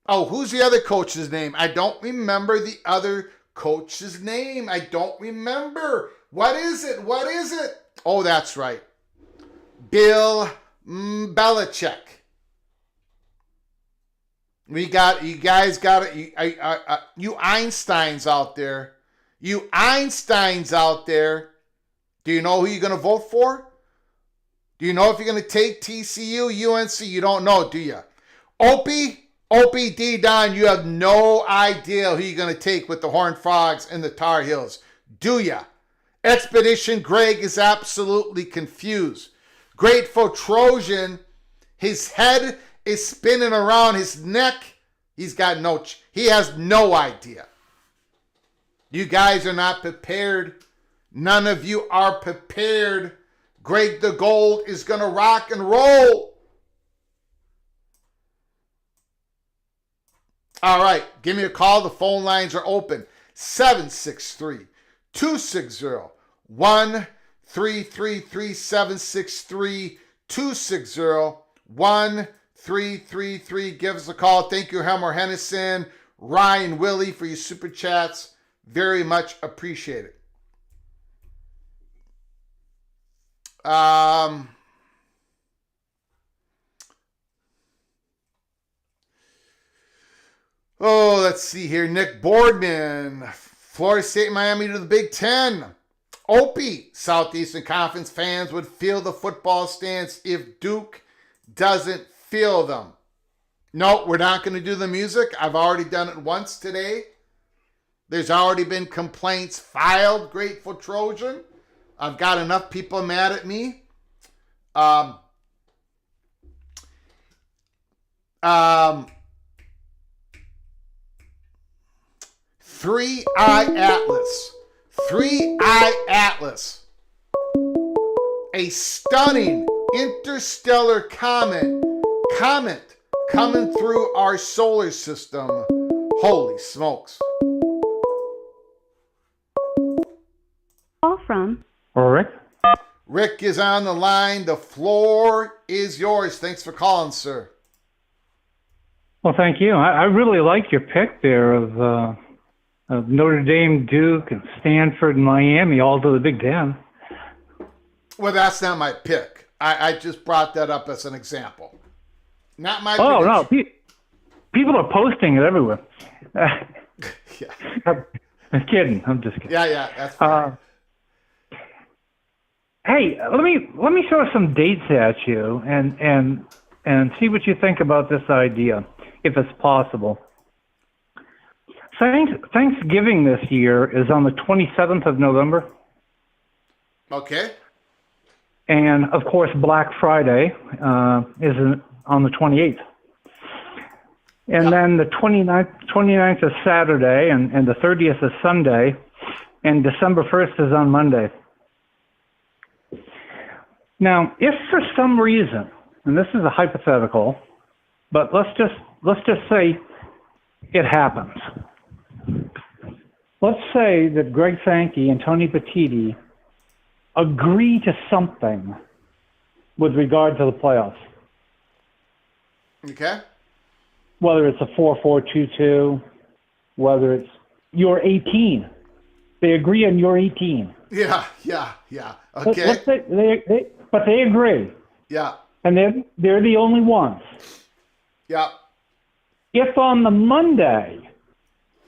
Oh, who's the other coach's name? I don't remember the other coach's name. I don't remember. What is it? Oh, that's right. Bill Belichick. You guys got it. You Einsteins out there. Do you know who you're going to vote for? Do you know if you're going to take TCU, UNC? You don't know, do you? Opie D. Don, you have no idea who you're going to take with the Horned Frogs and the Tar Heels. do ya? Expedition Greg is absolutely confused. Grateful Trojan, his head is spinning around his neck. He has no idea. You guys are not prepared. None of you are prepared. Greg the Gold is going to rock and roll. All right, give me a call. The phone lines are open. 763-260-1333, 763-260-1333. Give us a call. Thank you, Helmer Hennison, Ryan Willie, for your super chats. Very much appreciated. Let's see here. Nick Boardman, Florida State, Miami to the Big Ten. Opie, Southeastern Conference fans would feel the football stance if Duke doesn't feel them. No, we're not going to do the music. I've already done it once today. There's already been complaints filed, Grateful Trojan. I've got enough people mad at me. Three-Eye Atlas. Three-Eye Atlas. A stunning interstellar comet coming through our solar system. Holy smokes. Call from Rick. Rick is on the line. The floor is yours. Thanks for calling, sir. Well, thank you. I really like your pick there of Notre Dame, Duke, and Stanford and Miami all to the Big Ten. Well, that's not my pick. I just brought that up as an example. Not my Oh, no. prediction. People are posting it everywhere. Yeah. I'm kidding. I'm just kidding. Yeah, that's fine. Hey, let me throw some dates at you and see what you think about this idea, if it's possible. Thanksgiving this year is on the 27th of November. Okay. And, of course, Black Friday is on the 28th. And then the 29th is Saturday, and the 30th is Sunday, and December 1st is on Monday. Now, if for some reason, and this is a hypothetical, but let's just say it happens. Let's say that Greg Sankey and Tony Petitti agree to something with regard to the playoffs. Okay. Whether it's a 4-4-2-2, whether it's your 18. They agree on your 18. Yeah. Okay. Let's say but they agree. Yeah. And they're the only ones. Yeah. If on the Monday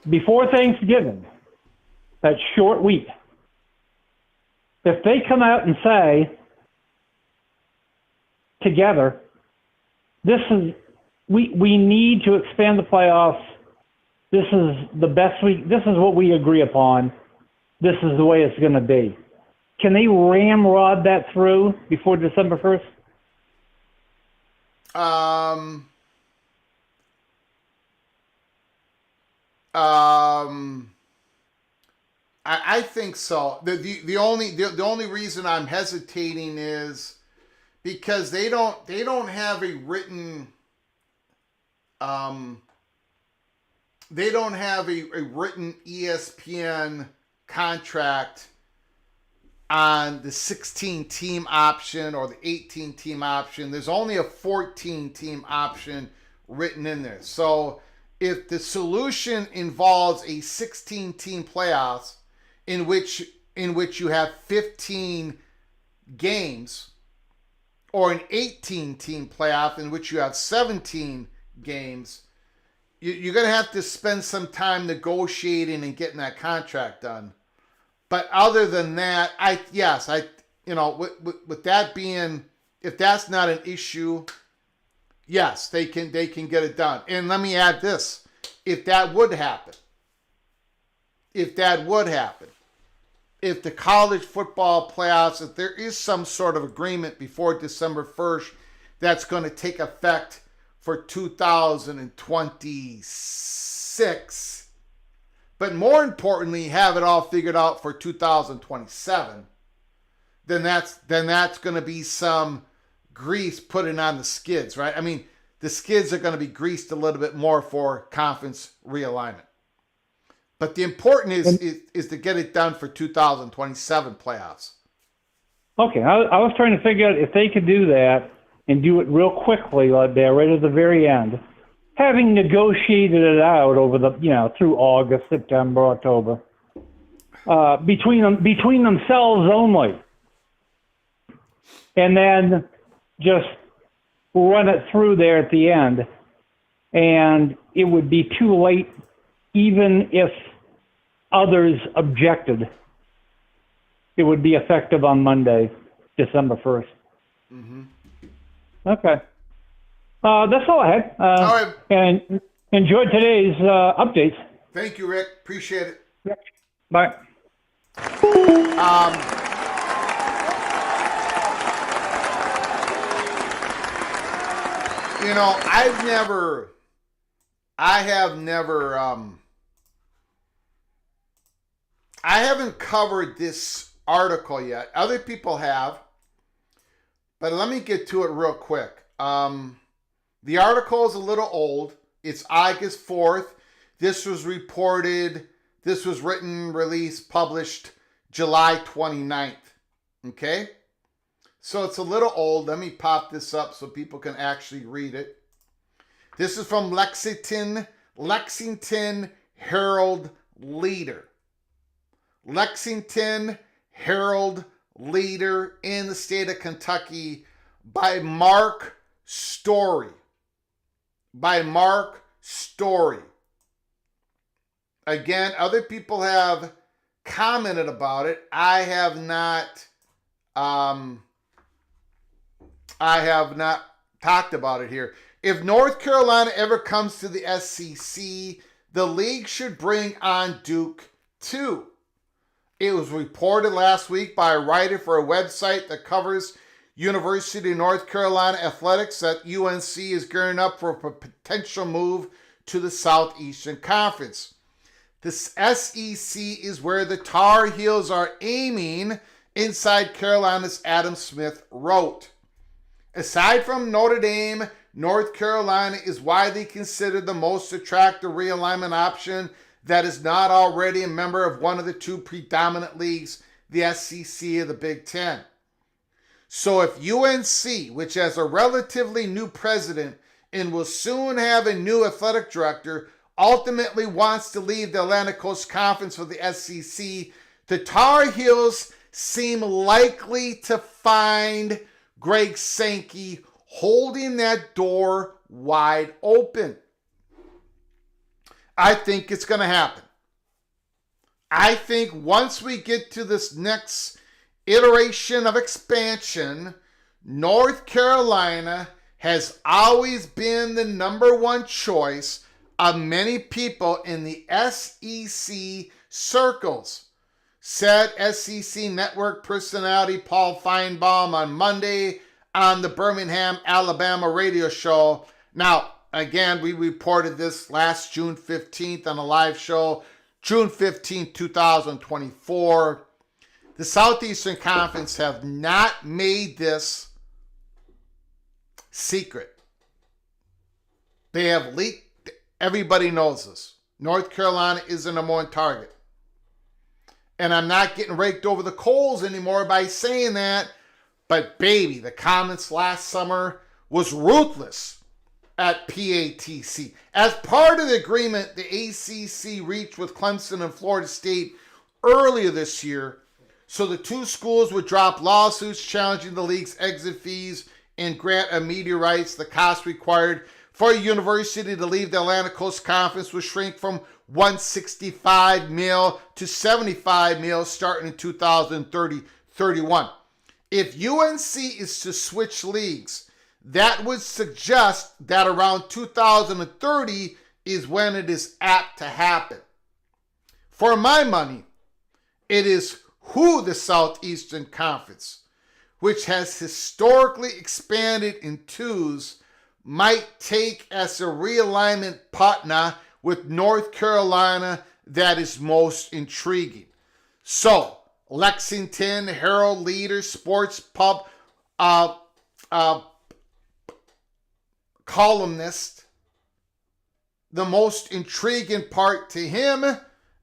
before Thanksgiving, that short week, if they come out and say together, we need to expand the playoffs. This is the best this is what we agree upon. This is the way it's going to be. Can they ramrod that through before December 1st? I think so. The only reason I'm hesitating is because they don't have a written written ESPN contract on the 16-team option or the 18-team option. There's only a 14-team option written in there. So if the solution involves a 16-team playoffs in which you have 15 games, or an 18-team playoff in which you have 17 games, you're going to have to spend some time negotiating and getting that contract done. But other than that, with that being, if that's not an issue, yes, they can get it done. And let me add this: if that would happen, if the college football playoffs, if there is some sort of agreement before December 1st that's going to take effect for 2026, but more importantly, have it all figured out for 2027, then that's going to be some grease putting on the skids, right? I mean, the skids are going to be greased a little bit more for conference realignment. But the important is to get it done for 2027 playoffs. Okay, I was trying to figure out if they could do that and do it real quickly, like there, right at the very end, having negotiated it out over the, through August, September, October, between themselves only, and then just run it through there at the end, and it would be too late even if others objected. It would be effective on Monday, December 1st. Mm-hmm. Okay. That's all I had. All right. And enjoyed today's updates. Thank you, Rick. Appreciate it. Yep. Bye. I haven't covered this article yet. Other people have, but let me get to it real quick. The article is a little old. It's August 4th. This was written, released, published July 29th. Okay? So it's a little old. Let me pop this up so people can actually read it. This is from Lexington Herald Leader. Lexington Herald Leader in the state of Kentucky by Mark Story. Again, other people have commented about it. I have not talked about it here. If North Carolina ever comes to the SEC, the league should bring on Duke too. It was reported last week by a writer for a website that covers University of North Carolina athletics that UNC is gearing up for a potential move to the Southeastern Conference. The SEC is where the Tar Heels are aiming, Inside Carolina's Adam Smith wrote. Aside from Notre Dame, North Carolina is widely considered the most attractive realignment option that is not already a member of one of the two predominant leagues, the SEC and the Big Ten. So if UNC, which has a relatively new president and will soon have a new athletic director, ultimately wants to leave the Atlantic Coast Conference for the SEC, the Tar Heels seem likely to find Greg Sankey holding that door wide open. I think it's going to happen. I think once we get to this next iteration of expansion, North Carolina has always been the number one choice of many people in the SEC circles, said SEC Network personality Paul Feinbaum on Monday on the Birmingham, Alabama radio show. Now, again, we reported this last June 15th on a live show, June 15th, 2024. The Southeastern Conference have not made this secret. They have leaked. Everybody knows this. North Carolina is the number one target. And I'm not getting raked over the coals anymore by saying that. But baby, the comments last summer was ruthless at PATC. As part of the agreement the ACC reached with Clemson and Florida State earlier this year, so the two schools would drop lawsuits challenging the league's exit fees and grant media rights. The cost required for a university to leave the Atlantic Coast Conference would shrink from $165 million to $75 million starting in 2030-31. If UNC is to switch leagues, that would suggest that around 2030 is when it is apt to happen. For my money, it is who the Southeastern Conference, which has historically expanded in twos, might take as a realignment partner with North Carolina that is most intriguing. So, Lexington Herald Leader Sports Pub columnist, the most intriguing part to him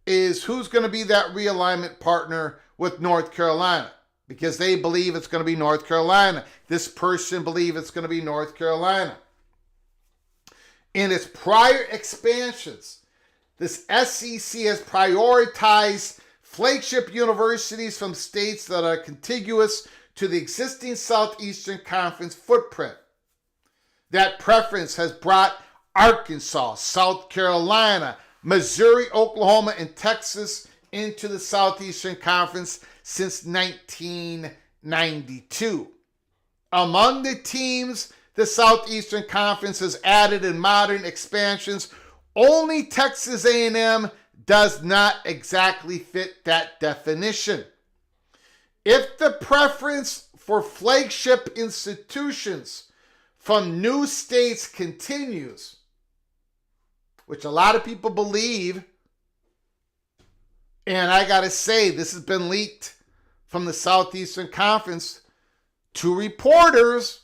is who's going to be that realignment partner with North Carolina, because they believe it's going to be North Carolina. This person believes it's going to be North Carolina. In its prior expansions, this SEC has prioritized flagship universities from states that are contiguous to the existing Southeastern Conference footprint. That preference has brought Arkansas, South Carolina, Missouri, Oklahoma, and Texas into the Southeastern Conference since 1992. Among the teams the Southeastern Conference has added in modern expansions, only Texas A&M does not exactly fit that definition. If the preference for flagship institutions from new states continues, which a lot of people believe, and I gotta say, this has been leaked from the Southeastern Conference to reporters,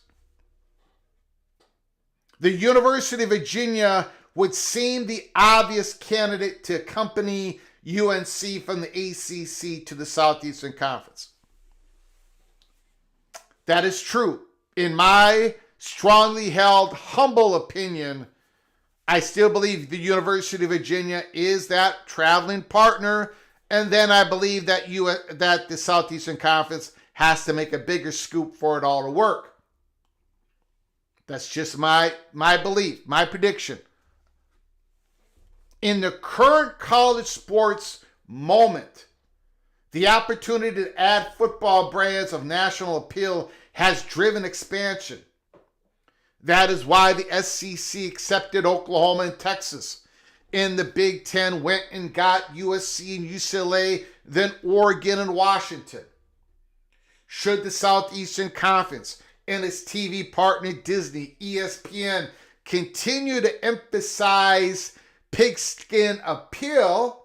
the University of Virginia would seem the obvious candidate to accompany UNC from the ACC to the Southeastern Conference. That is true. In my strongly held, humble opinion, I still believe the University of Virginia is that traveling partner, and then I believe that that the Southeastern Conference has to make a bigger scoop for it all to work. That's just my belief, my prediction. In the current college sports moment, the opportunity to add football brands of national appeal has driven expansion. That is why the SEC accepted Oklahoma and Texas. In the Big Ten, went and got USC and UCLA, then Oregon and Washington. Should the Southeastern Conference and its TV partner Disney, ESPN, continue to emphasize pigskin appeal,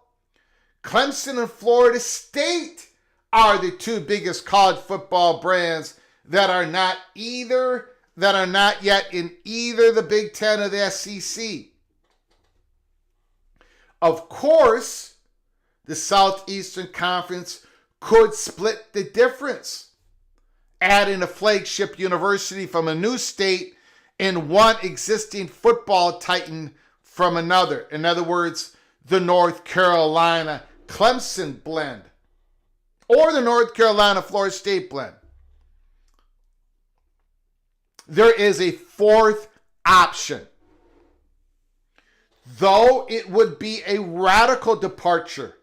Clemson and Florida State are the two biggest college football brands that are not yet in either the Big Ten or the SEC. Of course, the Southeastern Conference could split the difference, adding a flagship university from a new state and one existing football titan from another. In other words, the North Carolina Clemson blend or the North Carolina Florida State blend. There is a fourth option. Though it would be a radical departure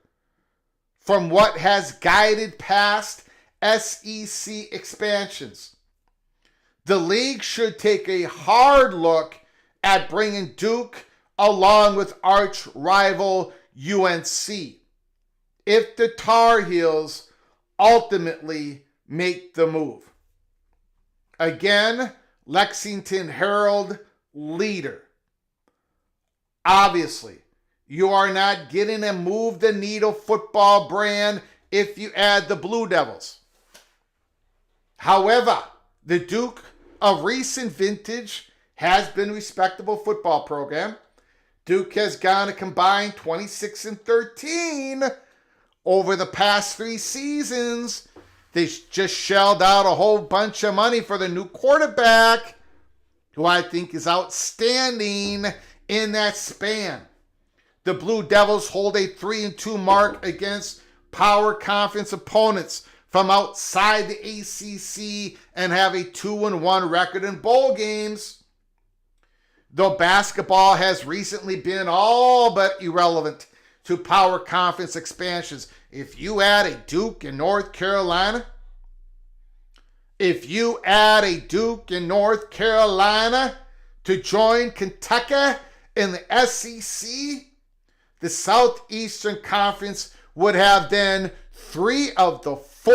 from what has guided past SEC expansions, the league should take a hard look at bringing Duke along with arch rival UNC if the Tar Heels ultimately make the move. Again, Lexington Herald Leader. Obviously, you are not getting a move the needle football brand if you add the Blue Devils. However, the Duke of recent vintage has been a respectable football program. Duke has gone a combined 26-13 over the past 3 seasons. They just shelled out a whole bunch of money for the new quarterback, who I think is outstanding in that span. The Blue Devils hold a 3-2 mark against power conference opponents from outside the ACC and have a 2-1 record in bowl games. Though basketball has recently been all but irrelevant to power conference expansions, if you add a Duke in North Carolina, to join Kentucky in the SEC, the Southeastern Conference would have then 3 of the 4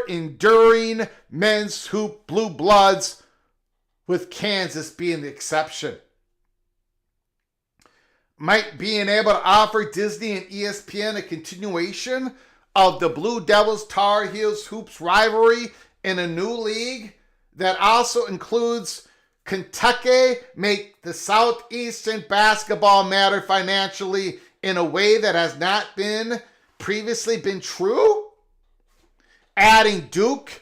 enduring men's hoop blue bloods, with Kansas being the exception. Might being able to offer Disney and ESPN a continuation of the Blue Devils Tar Heels hoops rivalry in a new league that also includes Kentucky make the Southeastern basketball matter financially in a way that has not been previously been true? Adding Duke,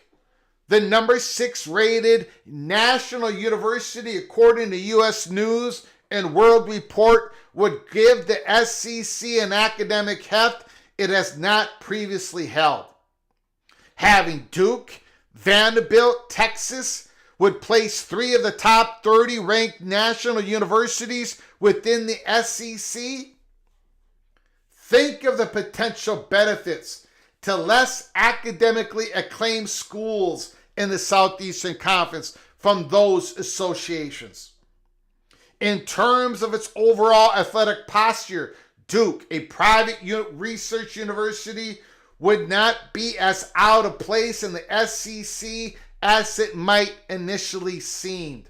the number 6 rated national university according to U.S. News and World Report, would give the SEC an academic heft it has not previously held. Having Duke, Vanderbilt, Texas would place 3 of the top 30 ranked national universities within the SEC. Think of the potential benefits to less academically acclaimed schools in the Southeastern Conference from those associations. In terms of its overall athletic posture, Duke, a private research university, would not be as out of place in the SEC as it might initially seem.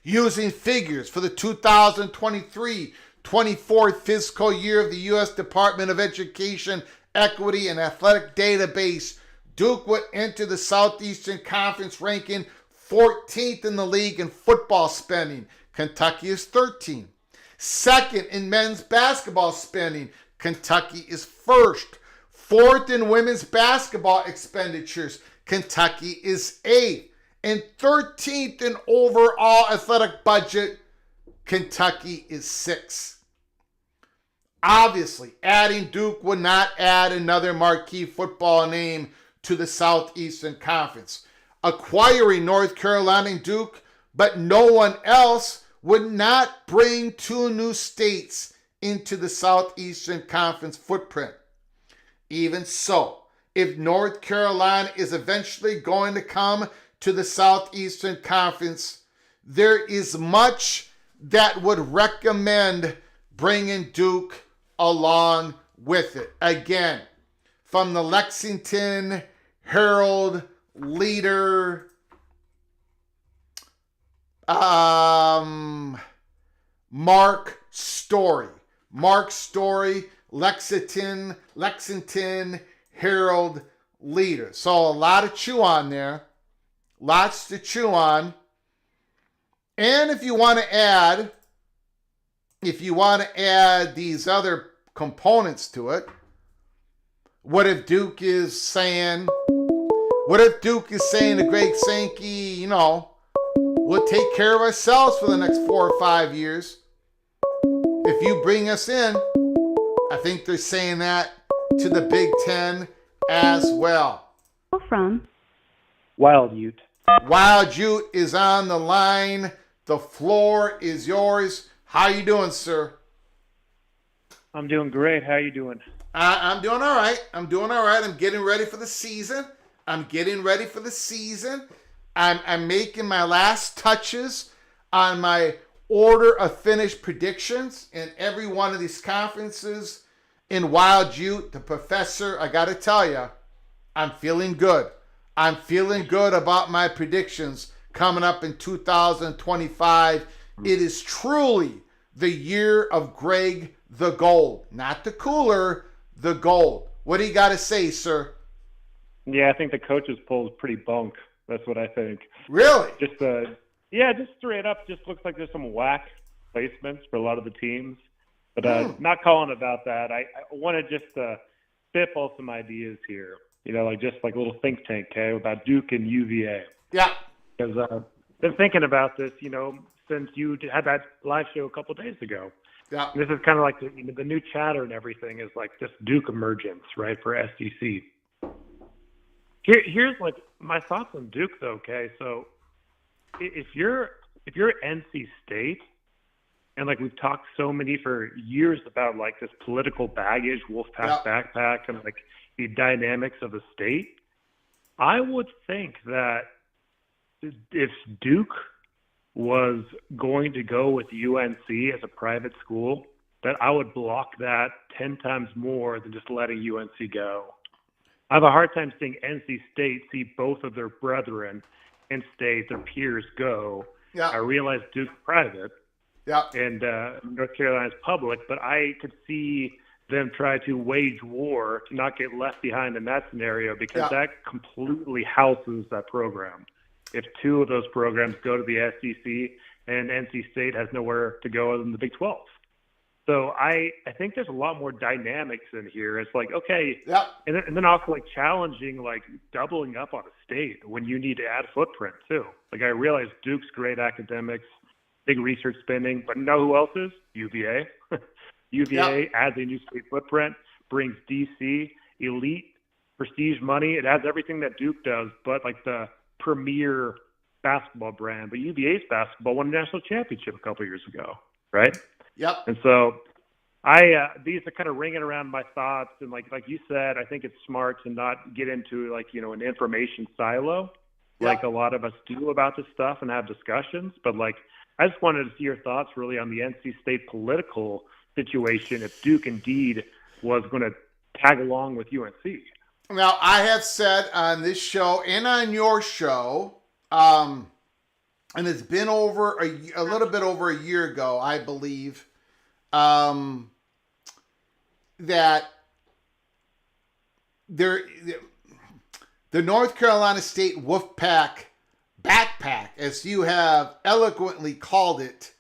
Using figures for the 2023-24 fiscal year of the U.S. Department of Education Equity and Athletic Database, Duke would enter the Southeastern Conference ranking 14th in the league in football spending. Kentucky is 13th. Second in men's basketball spending. Kentucky is first. 4th in women's basketball expenditures. Kentucky is 8th. And 13th in overall athletic budget. Kentucky is 6th. Obviously, adding Duke would not add another marquee football name to the Southeastern Conference. Acquiring North Carolina and Duke, but no one else, would not bring 2 new states into the Southeastern Conference footprint. Even so, if North Carolina is eventually going to come to the Southeastern Conference, there is much that would recommend bringing Duke along with it. Again, from the Lexington Herald Leader, Mark Story, Lexington Herald Leader. So a lot to chew on there. Lots to chew on. And if you want to add these other components to it, what if Duke is saying to Greg Sankey, we'll take care of ourselves for the next 4 or 5 years if you bring us in? I think they're saying that to the Big Ten as well. From Wild Ute. Wild Ute is on the line. The floor is yours. How you doing, sir? I'm doing great. How you doing? I'm doing all right. I'm getting ready for the season. I'm making my last touches on my order of finished predictions in every one of these conferences. In Wild Ute, the professor, I got to tell you, I'm feeling good. I'm feeling good about my predictions coming up in 2025. It is truly the year of Greg the Gold. Not the cooler, the Gold. What do you got to say, sir? Yeah, I think the coach's poll is pretty bunk. That's what I think. Really? Just straight up, just looks like there's some whack placements for a lot of the teams. But not calling about that. I want to just spitball some ideas here. Just like a little think tank, okay, about Duke and UVA. Yeah. Because I've been thinking about this, since you had that live show a couple days ago. Yeah. This is kind of like the new chatter and everything is like this Duke emergence, right, for SEC. Here's like my thoughts on Duke, though. Okay, so if you're NC State, and like we've talked so many for years about like this political baggage, Wolfpack backpack, and like the dynamics of the state, I would think that if Duke was going to go with UNC as a private school, that I would block that 10 times more than just letting UNC go. I have a hard time seeing NC State see both of their brethren in state, their peers, go. Yeah. I realize Duke's private Yeah. and North Carolina's public, but I could see them try to wage war to not get left behind in that scenario, because that completely houses that program. If two of those programs go to the SEC and NC State has nowhere to go other than the Big 12. So I think there's a lot more dynamics in here. It's like, okay, and then also like challenging, like doubling up on a state when you need to add footprint too. Like I realize Duke's great academics, big research spending, but know who else is? UVA. UVA adds a new state footprint, brings DC, elite, prestige money. It has everything that Duke does, but like the premier basketball brand. But UVA's basketball won a national championship a couple years ago, right? Yep. And so these are kind of ringing around my thoughts. And like you said, I think it's smart to not get into like, an information silo like a lot of us do about this stuff and have discussions. But like, I just wanted to see your thoughts really on the NC State political situation if Duke indeed was going to tag along with UNC. Now, I have said on this show and on your show, and it's been over a little bit over a year ago, I believe, that the North Carolina State Wolfpack backpack, as you have eloquently called it,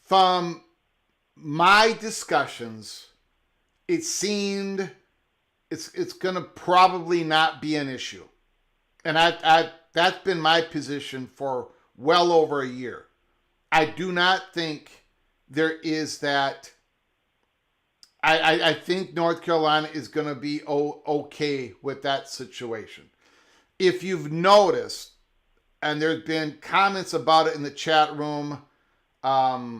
from my discussions, it seemed it's going to probably not be an issue. And that's been my position for well over a year. I do not think there is that. I think North Carolina is going to be okay with that situation. If you've noticed, and there's been comments about it in the chat room, we're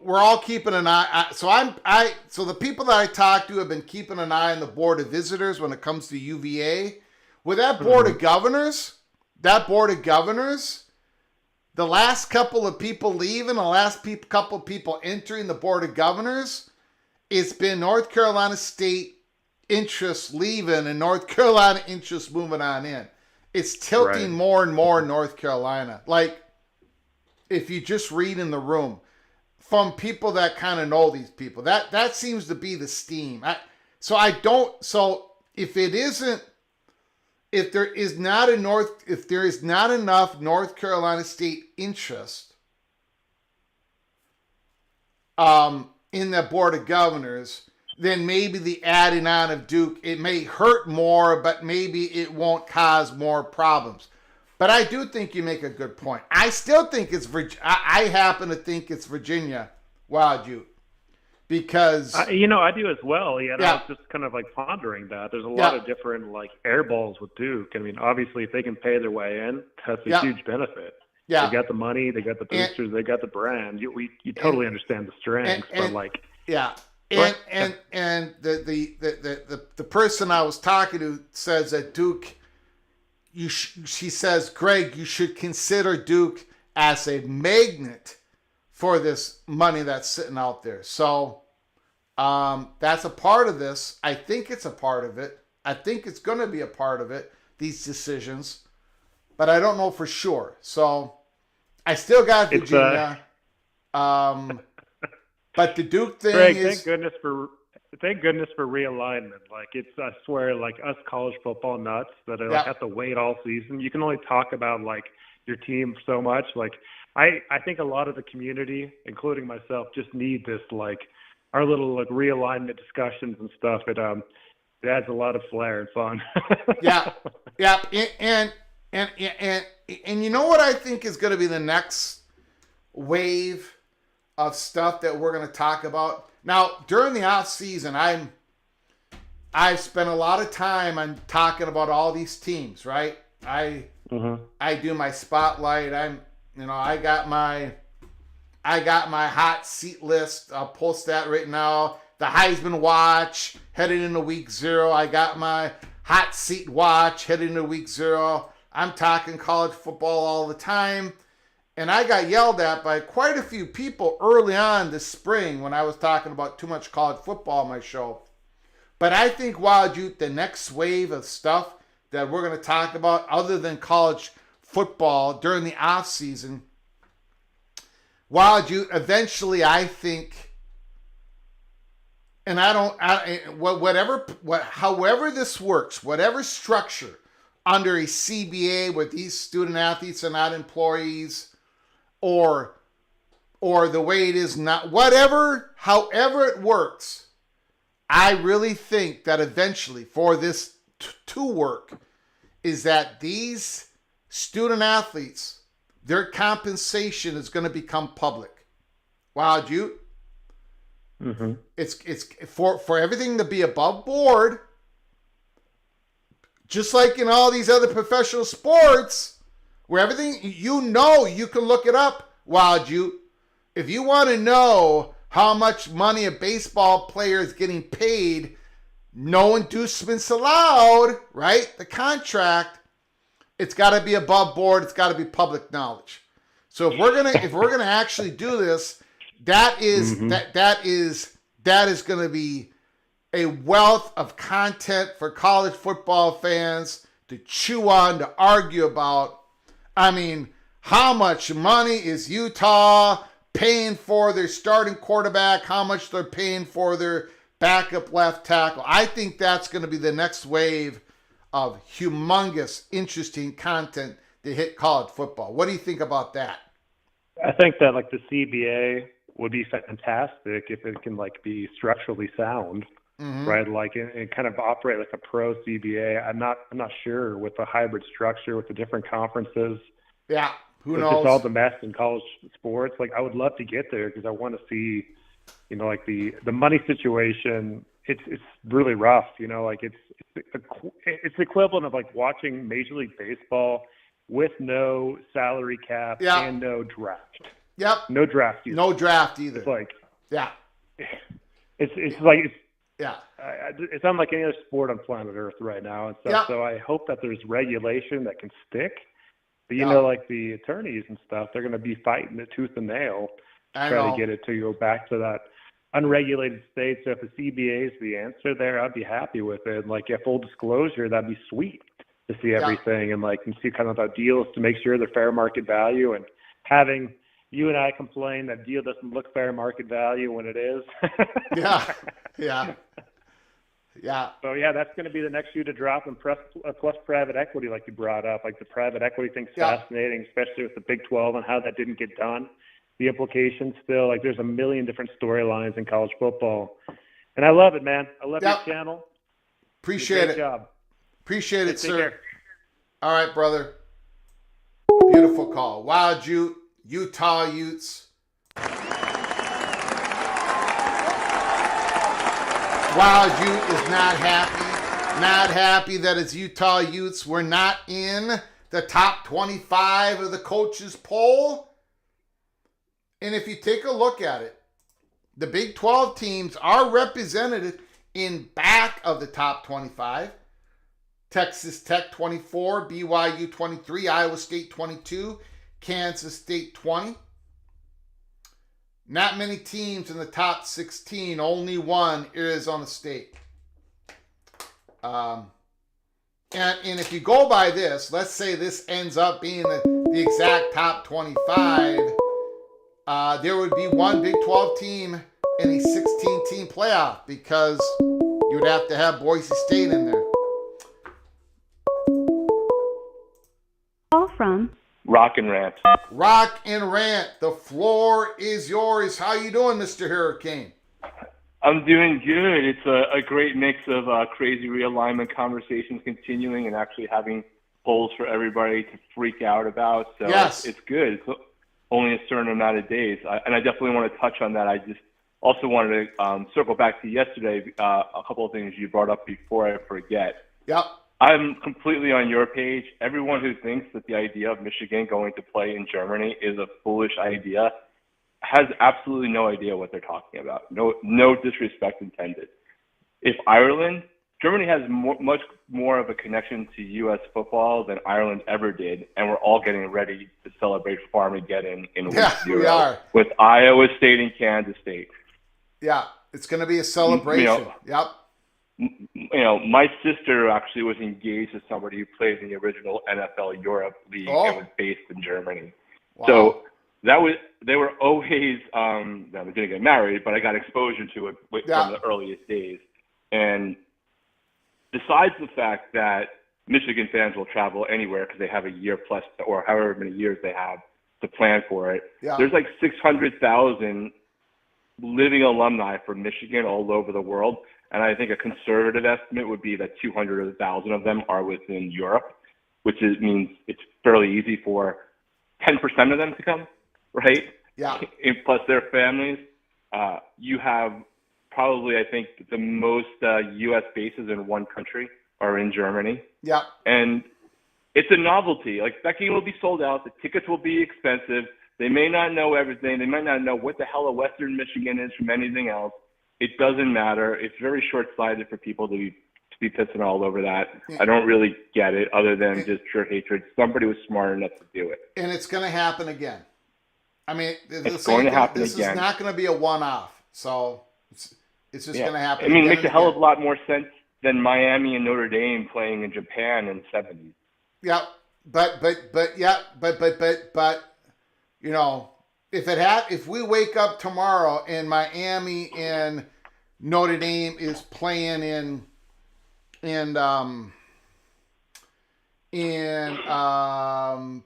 all keeping an eye. So the people that I talk to have been keeping an eye on the Board of Visitors when it comes to UVA. With that Board of Governors, the last couple of people leaving, the last couple of people entering the Board of Governors, it's been North Carolina State interests leaving and North Carolina interests moving on in. It's tilting more and more North Carolina. Like, if you just read in the room from people that kind of know these people, that seems to be the steam. If there is not enough North Carolina State interest in the Board of Governors, then maybe the adding on of Duke, it may hurt more, but maybe it won't cause more problems. But I do think you make a good point. I still think it's Virginia. I happen to think it's Virginia. Wow, Duke. Because I do as well. I was just kind of like pondering that. There's a lot of different like airballs with Duke. I mean, obviously, if they can pay their way in, that's a huge benefit. Yeah, they got the money, they got the boosters, they got the brand. You totally understand the strengths, but like and the person I was talking to says that Duke. She says, Greg, you should consider Duke as a magnet for this money that's sitting out there. So that's a part of this. I think it's a part of it. I think it's going to be a part of it, these decisions. But I don't know for sure. So I still got Virginia. But the Duke thing Greg, is... Thank goodness for realignment. Like, it's, I swear, like us college football nuts that have to wait all season. You can only talk about like your team so much. Like, I think a lot of the community, including myself, just need this, like our little like realignment discussions and stuff. It adds a lot of flair and fun. And you know what I think is going to be the next wave of stuff that we're going to talk about. Now, during the off season, I've spent a lot of time on talking about all these teams, right? I do my spotlight. I got my hot seat list. I'll post that right now. The Heisman watch heading into week 0. I got my hot seat watch heading into week 0. I'm talking college football all the time. And I got yelled at by quite a few people early on this spring when I was talking about too much college football on my show. But I think, Wild Ute, the next wave of stuff that we're going to talk about other than college football during the off season, Wild Ute, eventually I think, and however this works, whatever structure under a CBA where these student athletes are not employees, or the way it is not, however it works, I really think that eventually for this to work is that these student athletes, their compensation is going to become public. Wow, Ute. Mm-hmm. It's for everything to be above board, just like in all these other professional sports, where everything, you can look it up, Wild Ute. If you want to know how much money a baseball player is getting paid, no inducements allowed, right? The contract, it's got to be above board. It's got to be public knowledge. So if we're gonna actually do this, that is going to be a wealth of content for college football fans to chew on, to argue about. I mean, how much money is Utah paying for their starting quarterback? How much they're paying for their backup left tackle? I think that's going to be the next wave of humongous, interesting content to hit college football. What do you think about that? I think that the CBA would be fantastic if it can be structurally sound. Mm-hmm. Right, and kind of operate like a pro CBA. I'm not sure with the hybrid structure with the different conferences. Yeah, who knows? It's all the mess in college sports. I would love to get there because I want to see, the money situation. It's really rough. It's equivalent of watching Major League Baseball with no salary cap and no draft. Yep. No draft either. No draft either. Yeah. It's unlike any other sport on planet Earth right now and stuff. Yeah. So I hope that there's regulation that can stick. But the attorneys and stuff, they're going to be fighting it tooth and nail to try to get it to go back to that unregulated state. So if the CBA is the answer there, I'd be happy with it. Full disclosure, that'd be sweet to see everything and see kind of the deals to make sure they're fair market value, and having you and I complain that deal doesn't look fair market value when it is. Yeah. So that's going to be the next shoe to drop, and plus private equity, like you brought up. The private equity thing's fascinating, especially with the Big 12 and how that didn't get done. The implications still, there's a million different storylines in college football, and I love it, man. I love your channel. Appreciate it. Job. Appreciate it, sir. Care. All right, brother. Beautiful call. Wild Ute, Utah Utes. Wild Ute is not happy. Not happy that it's Utah Utes. We're not in the top 25 of the coaches poll. And if you take a look at it, the Big 12 teams are represented in back of the top 25. Texas Tech 24, BYU 23, Iowa State 22, Kansas State 20. Not many teams in the top 16, only one, Arizona State. And if you go by this, let's say this ends up being the exact top 25, there would be one Big 12 team in a 16-team playoff because you would have to have Boise State in there. Call from Rock and Rant. Rock and Rant, the floor is yours. How you doing, Mr. Hurricane? I'm doing good. It's a great mix of crazy realignment conversations continuing and actually having polls for everybody to freak out about. So yes. It's good. It's only a certain amount of days. And I definitely want to touch on that. I just also wanted to circle back to yesterday, a couple of things you brought up before I forget. Yep. I'm completely on your page. Everyone who thinks that the idea of Michigan going to play in Germany is a foolish idea has absolutely no idea what they're talking about. No disrespect intended. If Ireland Germany has much more of a connection to U.S. football than Ireland ever did, and we're all getting ready to celebrate Farmageddon in week 0 we are. with Iowa State and Kansas State. Yeah, it's going to be a celebration. Yep. My sister actually was engaged to somebody who played in the original NFL Europe League and was based in Germany. Wow. So they were always, we didn't get married, but I got exposure to it from the earliest days. And besides the fact that Michigan fans will travel anywhere because they have a year plus or however many years they have to plan for it, there's like 600,000 living alumni from Michigan all over the world. And I think a conservative estimate would be that 200,000 of them are within Europe, which means it's fairly easy for 10% of them to come, right? Yeah. And plus their families. You have probably, I think, the most U.S. bases in one country are in Germany. Yeah. And it's a novelty. Like, that game will be sold out. The tickets will be expensive. They may not know everything. They might not know what the hell a Western Michigan is from anything else. It doesn't matter. It's very short-sighted for people to be pissing all over that. Yeah. I don't really get it other than just pure hatred. Somebody was smart enough to do it. And it's going to happen again. I mean, it's going to happen again. This is not going to be a one-off. So it's just going to happen. I mean, it makes a hell of a lot more sense than Miami and Notre Dame playing in Japan in the 70s. Yeah, but you know, if we wake up tomorrow and Miami and Notre Dame is playing in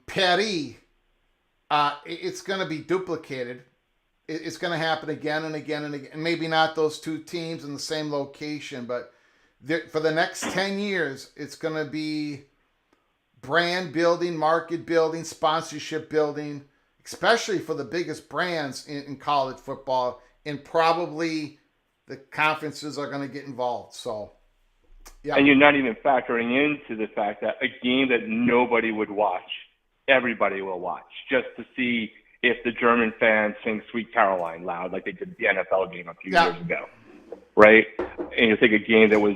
Paris, it's going to be duplicated. It's going to happen again and again and again. Maybe not those two teams in the same location, but for the next 10 years, it's going to be brand building, market building, sponsorship building, especially for the biggest brands in college football, and probably the conferences are going to get involved. So, yeah. And you're not even factoring into the fact that a game that nobody would watch, everybody will watch, just to see if the German fans sing Sweet Caroline loud like they did the NFL game a few years ago, right? And you take a game that was,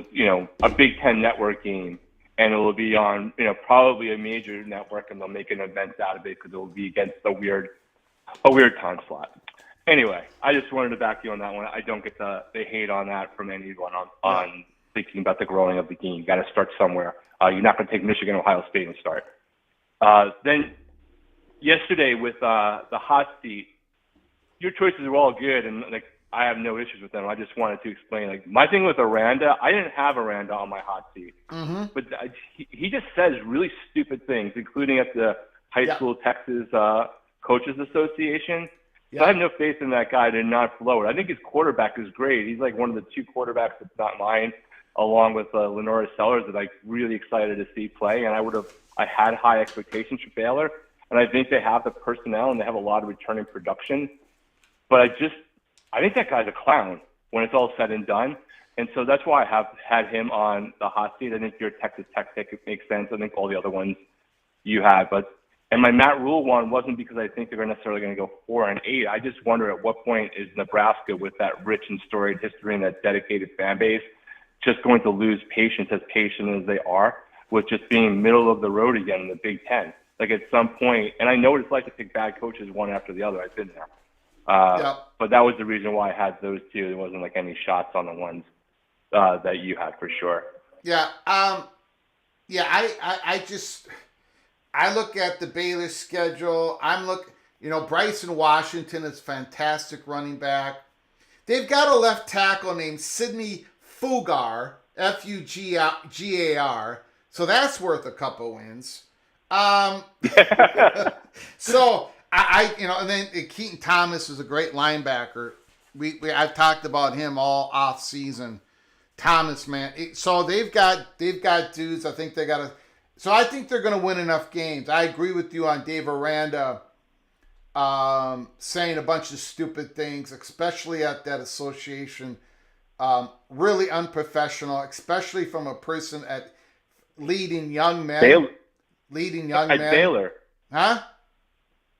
a Big Ten network game, and it will be on, probably a major network, and they'll make an event out of it because it will be against a weird time slot. Anyway, I just wanted to back you on that one. I don't get the hate on that from anyone on thinking about the growing of the game. You got to start somewhere. You're not going to take Michigan, Ohio State and start. Then yesterday with the hot seat, your choices were all good, and I have no issues with them. I just wanted to explain, my thing with Aranda, I didn't have Aranda on my hot seat, but he just says really stupid things, including at the high school Texas Coaches Association. So I have no faith in that guy to not blow it. I think his quarterback is great. He's one of the two quarterbacks that's not mine, along with Lenora Sellers, that I'm really excited to see play. And I had high expectations for Baylor, and I think they have the personnel and they have a lot of returning production. But I think that guy's a clown when it's all said and done. And so that's why I have had him on the hot seat. I think your Texas Tech pick makes sense. I think all the other ones you have. And my Matt Rule one wasn't because I think they're necessarily going to go 4-8. I just wonder at what point is Nebraska, with that rich and storied history and that dedicated fan base, just going to lose patience, as patient as they are, with just being middle of the road again in the Big Ten. At some point, and I know what it's like to pick bad coaches one after the other. I've been there. But that was the reason why I had those two. There wasn't any shots on the ones that you had for sure. Yeah. I look at the Baylor schedule. Bryson Washington is fantastic running back. They've got a left tackle named Sidney Fugar, Fugar. So that's worth a couple wins. So and then Keaton Thomas is a great linebacker. I've talked about him all off season. Thomas, man. So they've got dudes. I think they got to. So I think they're going to win enough games. I agree with you on Dave Aranda saying a bunch of stupid things, especially at that association. Really unprofessional, especially from a person at leading young men. At Baylor. Huh?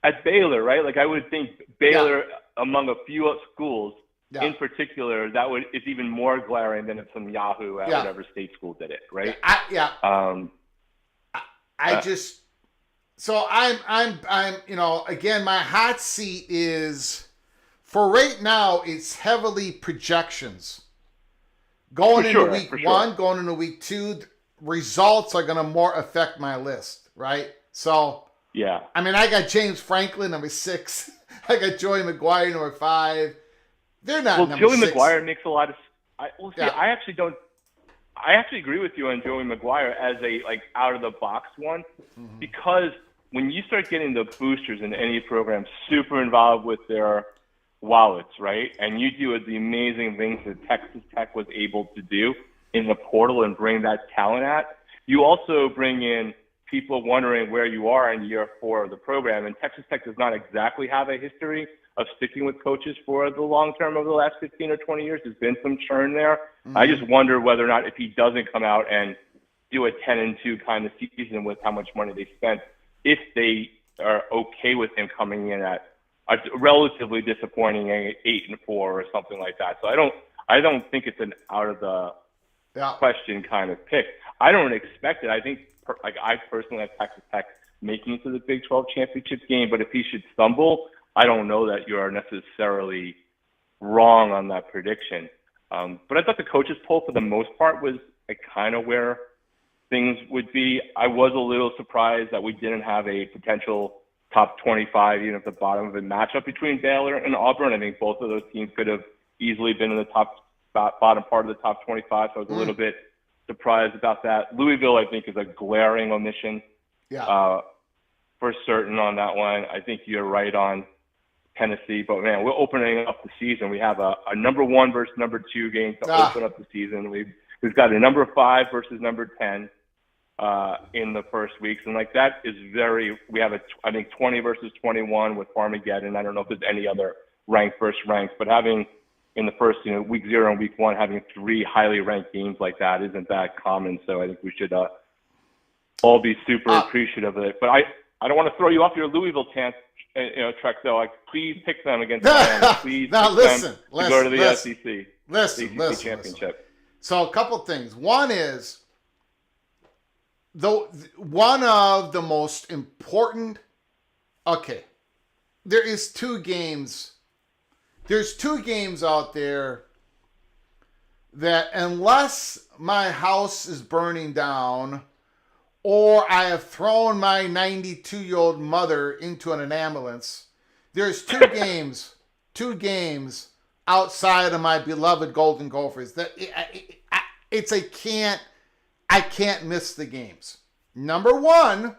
At Baylor, right? I would think Baylor, among a few schools, Yeah. in particular, it's even more glaring than if some Yahoo at whatever state school did it, right? So I'm again, my hot seat is, for right now, it's heavily projections. Going into week one, going into week two, results are going to more affect my list, right? So, I mean, I got James Franklin, number 6. I got Joey McGuire, number 5. They're not number 6. Joey McGuire makes a lot of I actually agree with you on Joey McGuire as a out of the box one, because when you start getting the boosters in any program super involved with their wallets, right, and you do the amazing things that Texas Tech was able to do in the portal and bring that talent at, you also bring in people wondering where you are in year 4 of the program. And Texas Tech does not exactly have a history of sticking with coaches for the long term over the last 15 or 20 years. There's been some churn there. I just wonder whether or not, if he doesn't come out and do a 10-2 kind of season with how much money they spent, if they are okay with him coming in at a relatively disappointing 8-4 or something like that. So I don't think it's an out of the question kind of pick. I don't expect it. I think I personally have Texas Tech making it to the Big 12 championship game, but if he should stumble, I don't know that you are necessarily wrong on that prediction. But I thought the coaches poll for the most part was kind of where things would be. I was a little surprised that we didn't have a potential top 25, even at the bottom of a matchup between Baylor and Auburn. I think both of those teams could have easily been in the bottom part of the top 25. So I was a little bit surprised about that. Louisville, I think, is a glaring omission for certain on that one. I think you're right on Tennessee, but man, we're opening up the season. We have a number 1 versus number 2 game to open up the season. We've got a number 5 versus number 10 in the first weeks, and that is we have I think 20 versus 21 with Farmageddon. I don't know if there's any other ranked versus ranked, but having in the first week 0 and week 1 having 3 highly ranked games like that isn't that common. So I think we should all be super appreciative of it. But I don't want to throw you off your Louisville trek though. Please pick them against Miami. Please pick them to go to the SEC. Listen, championship. So a couple things. One is, one of the most important. Okay, there's 2 games out there that, unless my house is burning down or I have thrown my 92-year-old mother into an ambulance, there's 2 games outside of my beloved Golden Gophers that I can't miss the games. Number 1,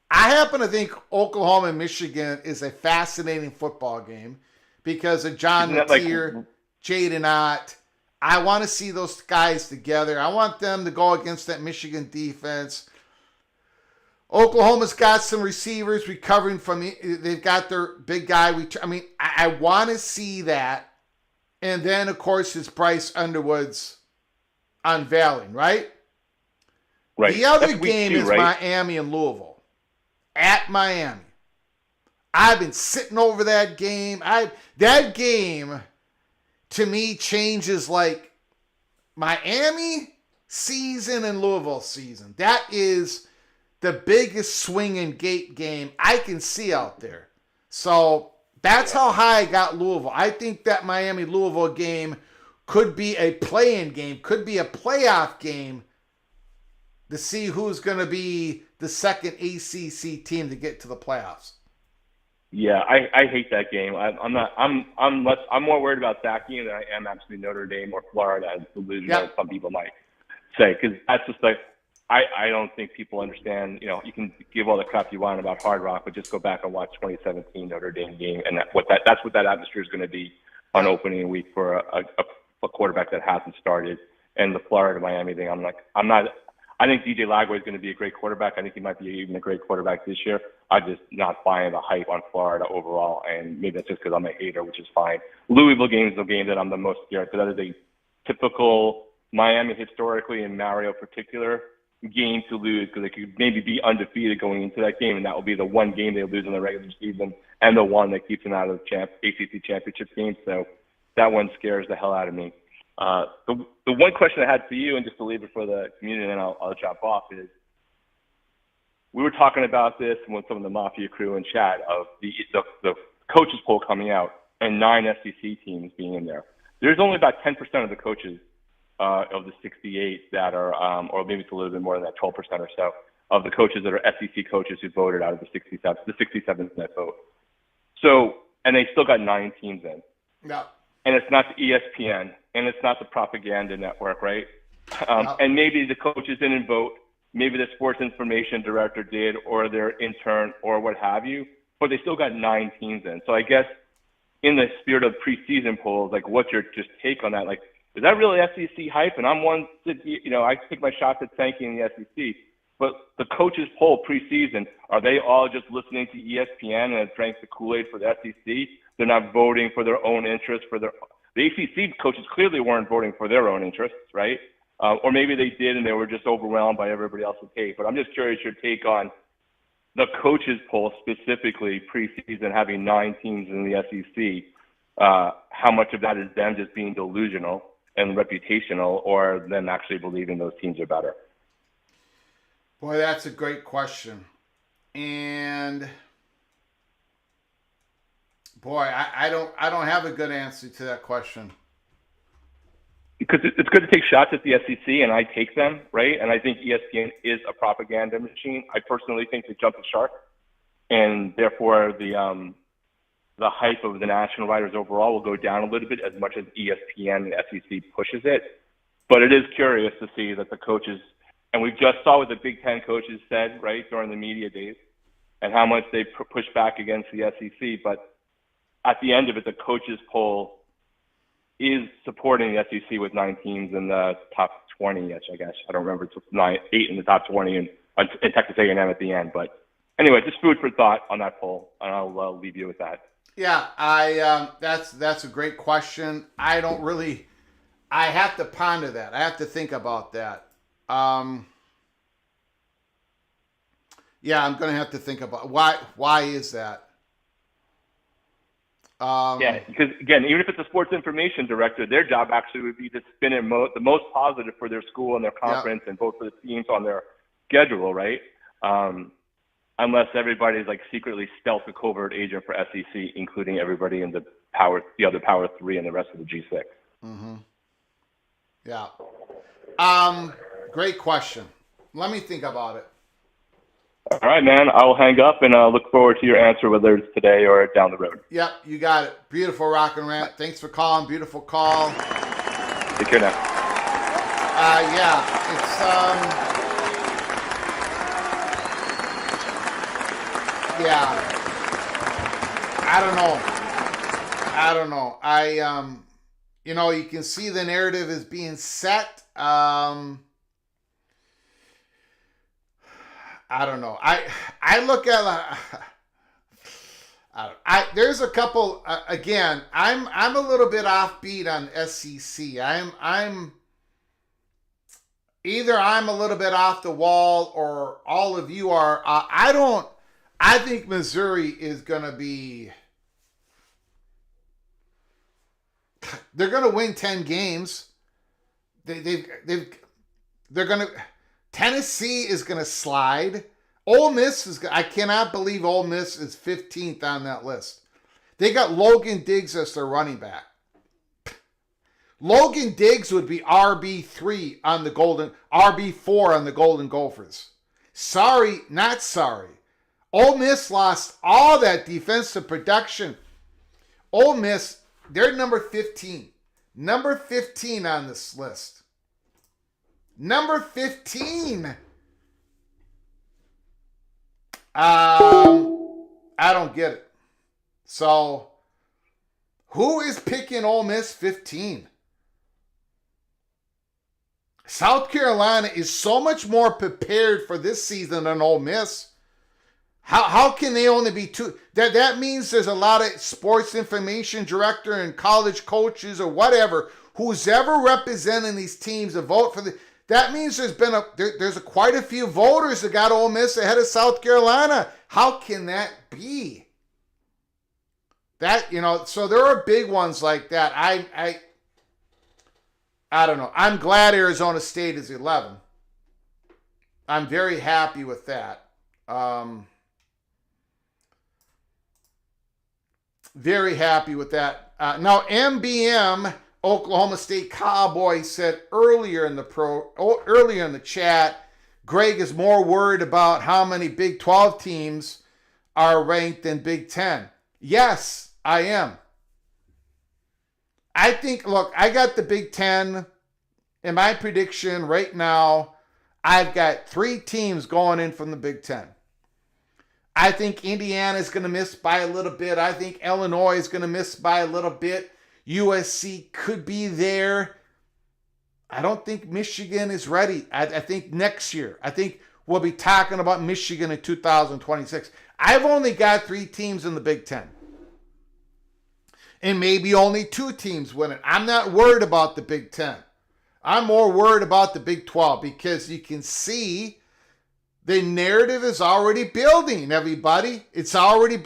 I happen to think Oklahoma and Michigan is a fascinating football game because of John Mateer, Jaden Ott. I want to see those guys together. I want them to go against that Michigan defense. Oklahoma's got some receivers recovering they've got their big guy. I want to see that. And then, of course, it's Bryce Underwood's unveiling, right? Right. The other game is Miami and Louisville. At Miami. I've been sitting over that game. That game, to me, changes Miami season and Louisville season. That is the biggest swing and gate game I can see out there. So that's how high I got Louisville. I think that Miami-Louisville game could be a play-in game, could be a playoff game to see who's going to be the second ACC team to get to the playoffs. Yeah, I hate that game. I'm more worried about that game than I am actually Notre Dame or Florida, as some people might say, because that's just I don't think people understand. You can give all the crap you want about Hard Rock, but just go back and watch 2017 Notre Dame game, and that's what that atmosphere is going to be on opening week for a quarterback that hasn't started. And the Florida Miami thing, I think DJ Lagway is going to be a great quarterback. I think he might be even a great quarterback this year. I'm just not buying the hype on Florida overall, and maybe that's just because I'm a hater, which is fine. Louisville game is the game that I'm the most scared, because that is a typical Miami historically, and Mario particular, game to lose, because they could maybe be undefeated going into that game, and that will be the one game they lose in the regular season and the one that keeps them out of the ACC championship game. So that one scares the hell out of me. The one question I had for you, and just to leave it for the community, and then I'll drop off, is we were talking about this with some of the Mafia crew and chat of the coaches poll coming out and 9 SEC teams being in there. There's only about 10% of the coaches of the 68 that are, or maybe it's a little bit more than that, 12% or so, of the coaches that are SEC coaches who voted out of the 67th net vote. So, and they still got 9 teams in. Yeah. And it's not the ESPN, and it's not the propaganda network, right? And maybe the coaches didn't vote, maybe the sports information director did, or their intern, or what have you, but they still got 9 teams in. So I guess in the spirit of preseason polls, like, what's your just take on that? Like, is that really SEC hype? And I'm one that, I take my shots at thanking the SEC. But the coaches poll preseason, are they all just listening to ESPN and drank the Kool-Aid for the SEC? They're not voting for their own interests. The ACC coaches clearly weren't voting for their own interests, right? Or maybe they did and they were just overwhelmed by everybody else's take. But I'm just curious your take on the coaches poll, specifically preseason, having 9 teams in the SEC. How much of that is them just being delusional and reputational, or them actually believing those teams are better? Boy, that's a great question. And boy, I don't have a good answer to that question. Because it's good to take shots at the SEC, and I take them, right? And I think ESPN is a propaganda machine. I personally think they jumped the shark, and therefore the hype of the national writers overall will go down a little bit as much as ESPN and SEC pushes it. But it is curious to see that the coaches, and we just saw what the Big Ten coaches said, right, during the media days, and how much they pushed back against the SEC. But at the end of it, the coaches poll is supporting the SEC with 9 teams in the top 20, I guess. I don't remember. It's 8 in the top 20 and Texas A&M at the end. But anyway, just food for thought on that poll, and I'll leave you with that. Yeah, that's a great question. I have to ponder that. I have to think about that. Yeah, I'm going to have to think about why is that? Yeah, because again, even if it's a sports information director, their job actually would be to spin it the most positive for their school and their conference, and vote for the teams on their schedule, right? Unless everybody's like secretly stealth a covert agent for SEC, including everybody in the other Power 3 and the rest of the G6. Mm-hmm. Yeah. Great question. Let me think about it. All right, man. I'll hang up and look forward to your answer, whether it's today or down the road. Yep, you got it. Beautiful rock and rant. Thanks for calling. Beautiful call. Take care now. Yeah, it's yeah. I don't know. You can see the narrative is being set. I don't know. I look at there's a couple again. I'm a little bit offbeat on SEC. I'm either I'm a little bit off the wall or all of you are. I think Missouri is going to be. They're going to win 10 games. They're going to. Tennessee is going to slide. Ole Miss is. I cannot believe Ole Miss is 15th on that list. They got Logan Diggs as their running back. Logan Diggs would be RB4 on the Golden Gophers. Sorry, not sorry. Ole Miss lost all that defensive production. Ole Miss, they're number 15. Number 15 on this list. Number 15. I don't get it. So, who is picking Ole Miss 15? South Carolina is so much more prepared for this season than Ole Miss. How can they only be 2? That means there's a lot of sports information director and college coaches or whatever who's ever representing these teams to vote for the. That means there's quite a few voters that got Ole Miss ahead of South Carolina. How can that be? That, so there are big ones like that. I don't know. I'm glad Arizona State is 11. I'm very happy with that. Very happy with that. Now, MBM, Oklahoma State Cowboy, said earlier in the chat, Greg is more worried about how many Big 12 teams are ranked than Big 10. Yes, I am. I think, look, I got the Big 10 in my prediction right now. I've got 3 teams going in from the Big 10. I think Indiana is going to miss by a little bit. I think Illinois is going to miss by a little bit. USC could be there. I don't think Michigan is ready. I think next year. I think we'll be talking about Michigan in 2026. I've only got 3 teams in the Big 10. And maybe only 2 teams win it. I'm not worried about the Big 10. I'm more worried about the Big 12 because you can see the narrative is already building, everybody. It's already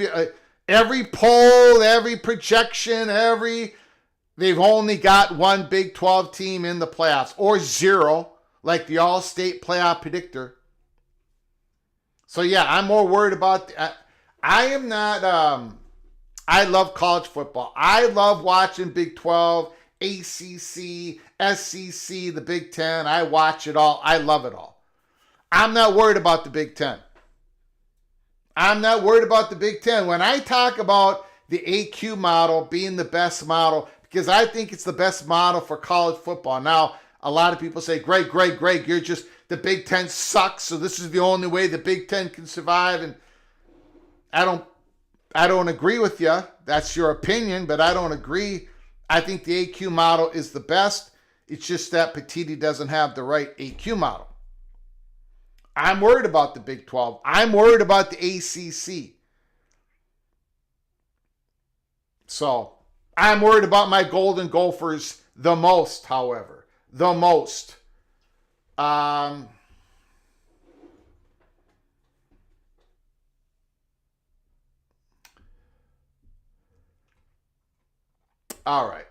every poll, every projection, they've only got 1 Big 12 team in the playoffs, or 0, like the All-State playoff predictor. So yeah, I'm more worried about. I am not. I love college football. I love watching Big 12, ACC, SEC, the Big 10. I watch it all. I love it all. I'm not worried about the Big 10. I'm not worried about the Big 10. When I talk about the AQ model being the best model, because I think it's the best model for college football. Now, a lot of people say, Greg, you're just, the Big 10 sucks, so this is the only way the Big 10 can survive. And I don't agree with you. That's your opinion, but I don't agree. I think the AQ model is the best. It's just that Petiti doesn't have the right AQ model. I'm worried about the Big 12. I'm worried about the ACC. So, I'm worried about my Golden Gophers the most, however. The most. All right.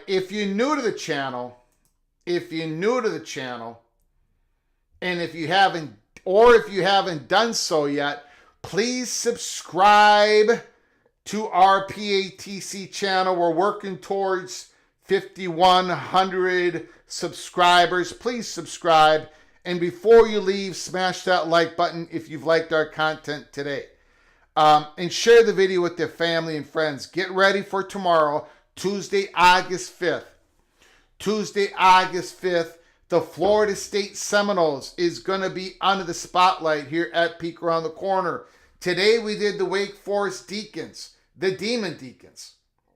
If you're new to the channel, and if you haven't done so yet, please subscribe to our PATC channel. We're working towards 5,100 subscribers. Please subscribe. And before you leave, smash that like button if you've liked our content today. And share the video with your family and friends. Get ready for tomorrow, Tuesday, August 5th. The Florida State Seminoles is going to be under the spotlight here at Peek Around the Corner. Today we did the Wake Forest Deacons, the Demon Deacons.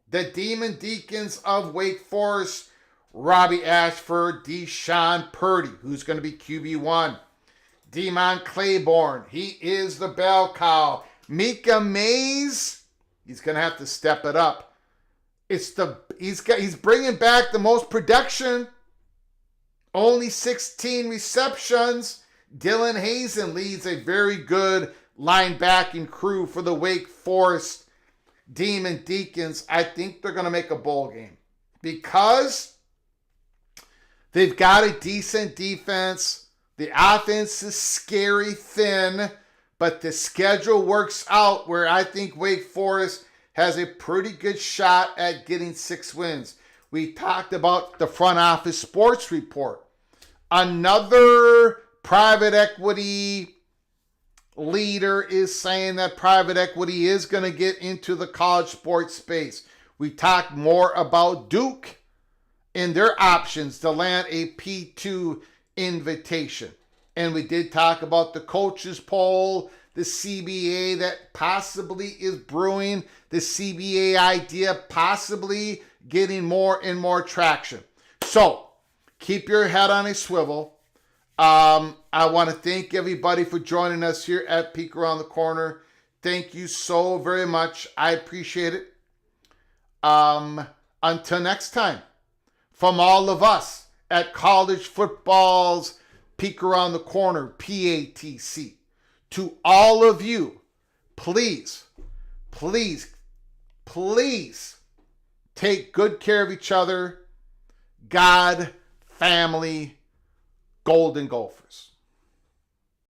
The Demon Deacons of Wake Forest, Robbie Ashford, Deshaun Purdy, who's going to be QB1. Demon Claiborne, he is the bell cow. Mika Mays, he's going to have to step it up. He's bringing back the most production. Only 16 receptions. Dylan Hazen leads a very good linebacking crew for the Wake Forest Demon Deacons. I think they're going to make a bowl game because they've got a decent defense. The offense is scary thin, but the schedule works out where I think Wake Forest has a pretty good shot at getting 6 wins. We talked about the front office sports report. Another private equity leader is saying that private equity is going to get into the college sports space. We talked more about Duke and their options to land a P2 invitation. And we did talk about the coaches poll, the CBA that possibly is brewing, the CBA idea possibly getting more and more traction. So, keep your head on a swivel. I want to thank everybody for joining us here at Peek Around the Corner. Thank you so very much. I appreciate it. Until next time, from all of us at College Football's Peek Around the Corner, PATC, to all of you, please please, please take good care of each other. God, family, Golden Gophers.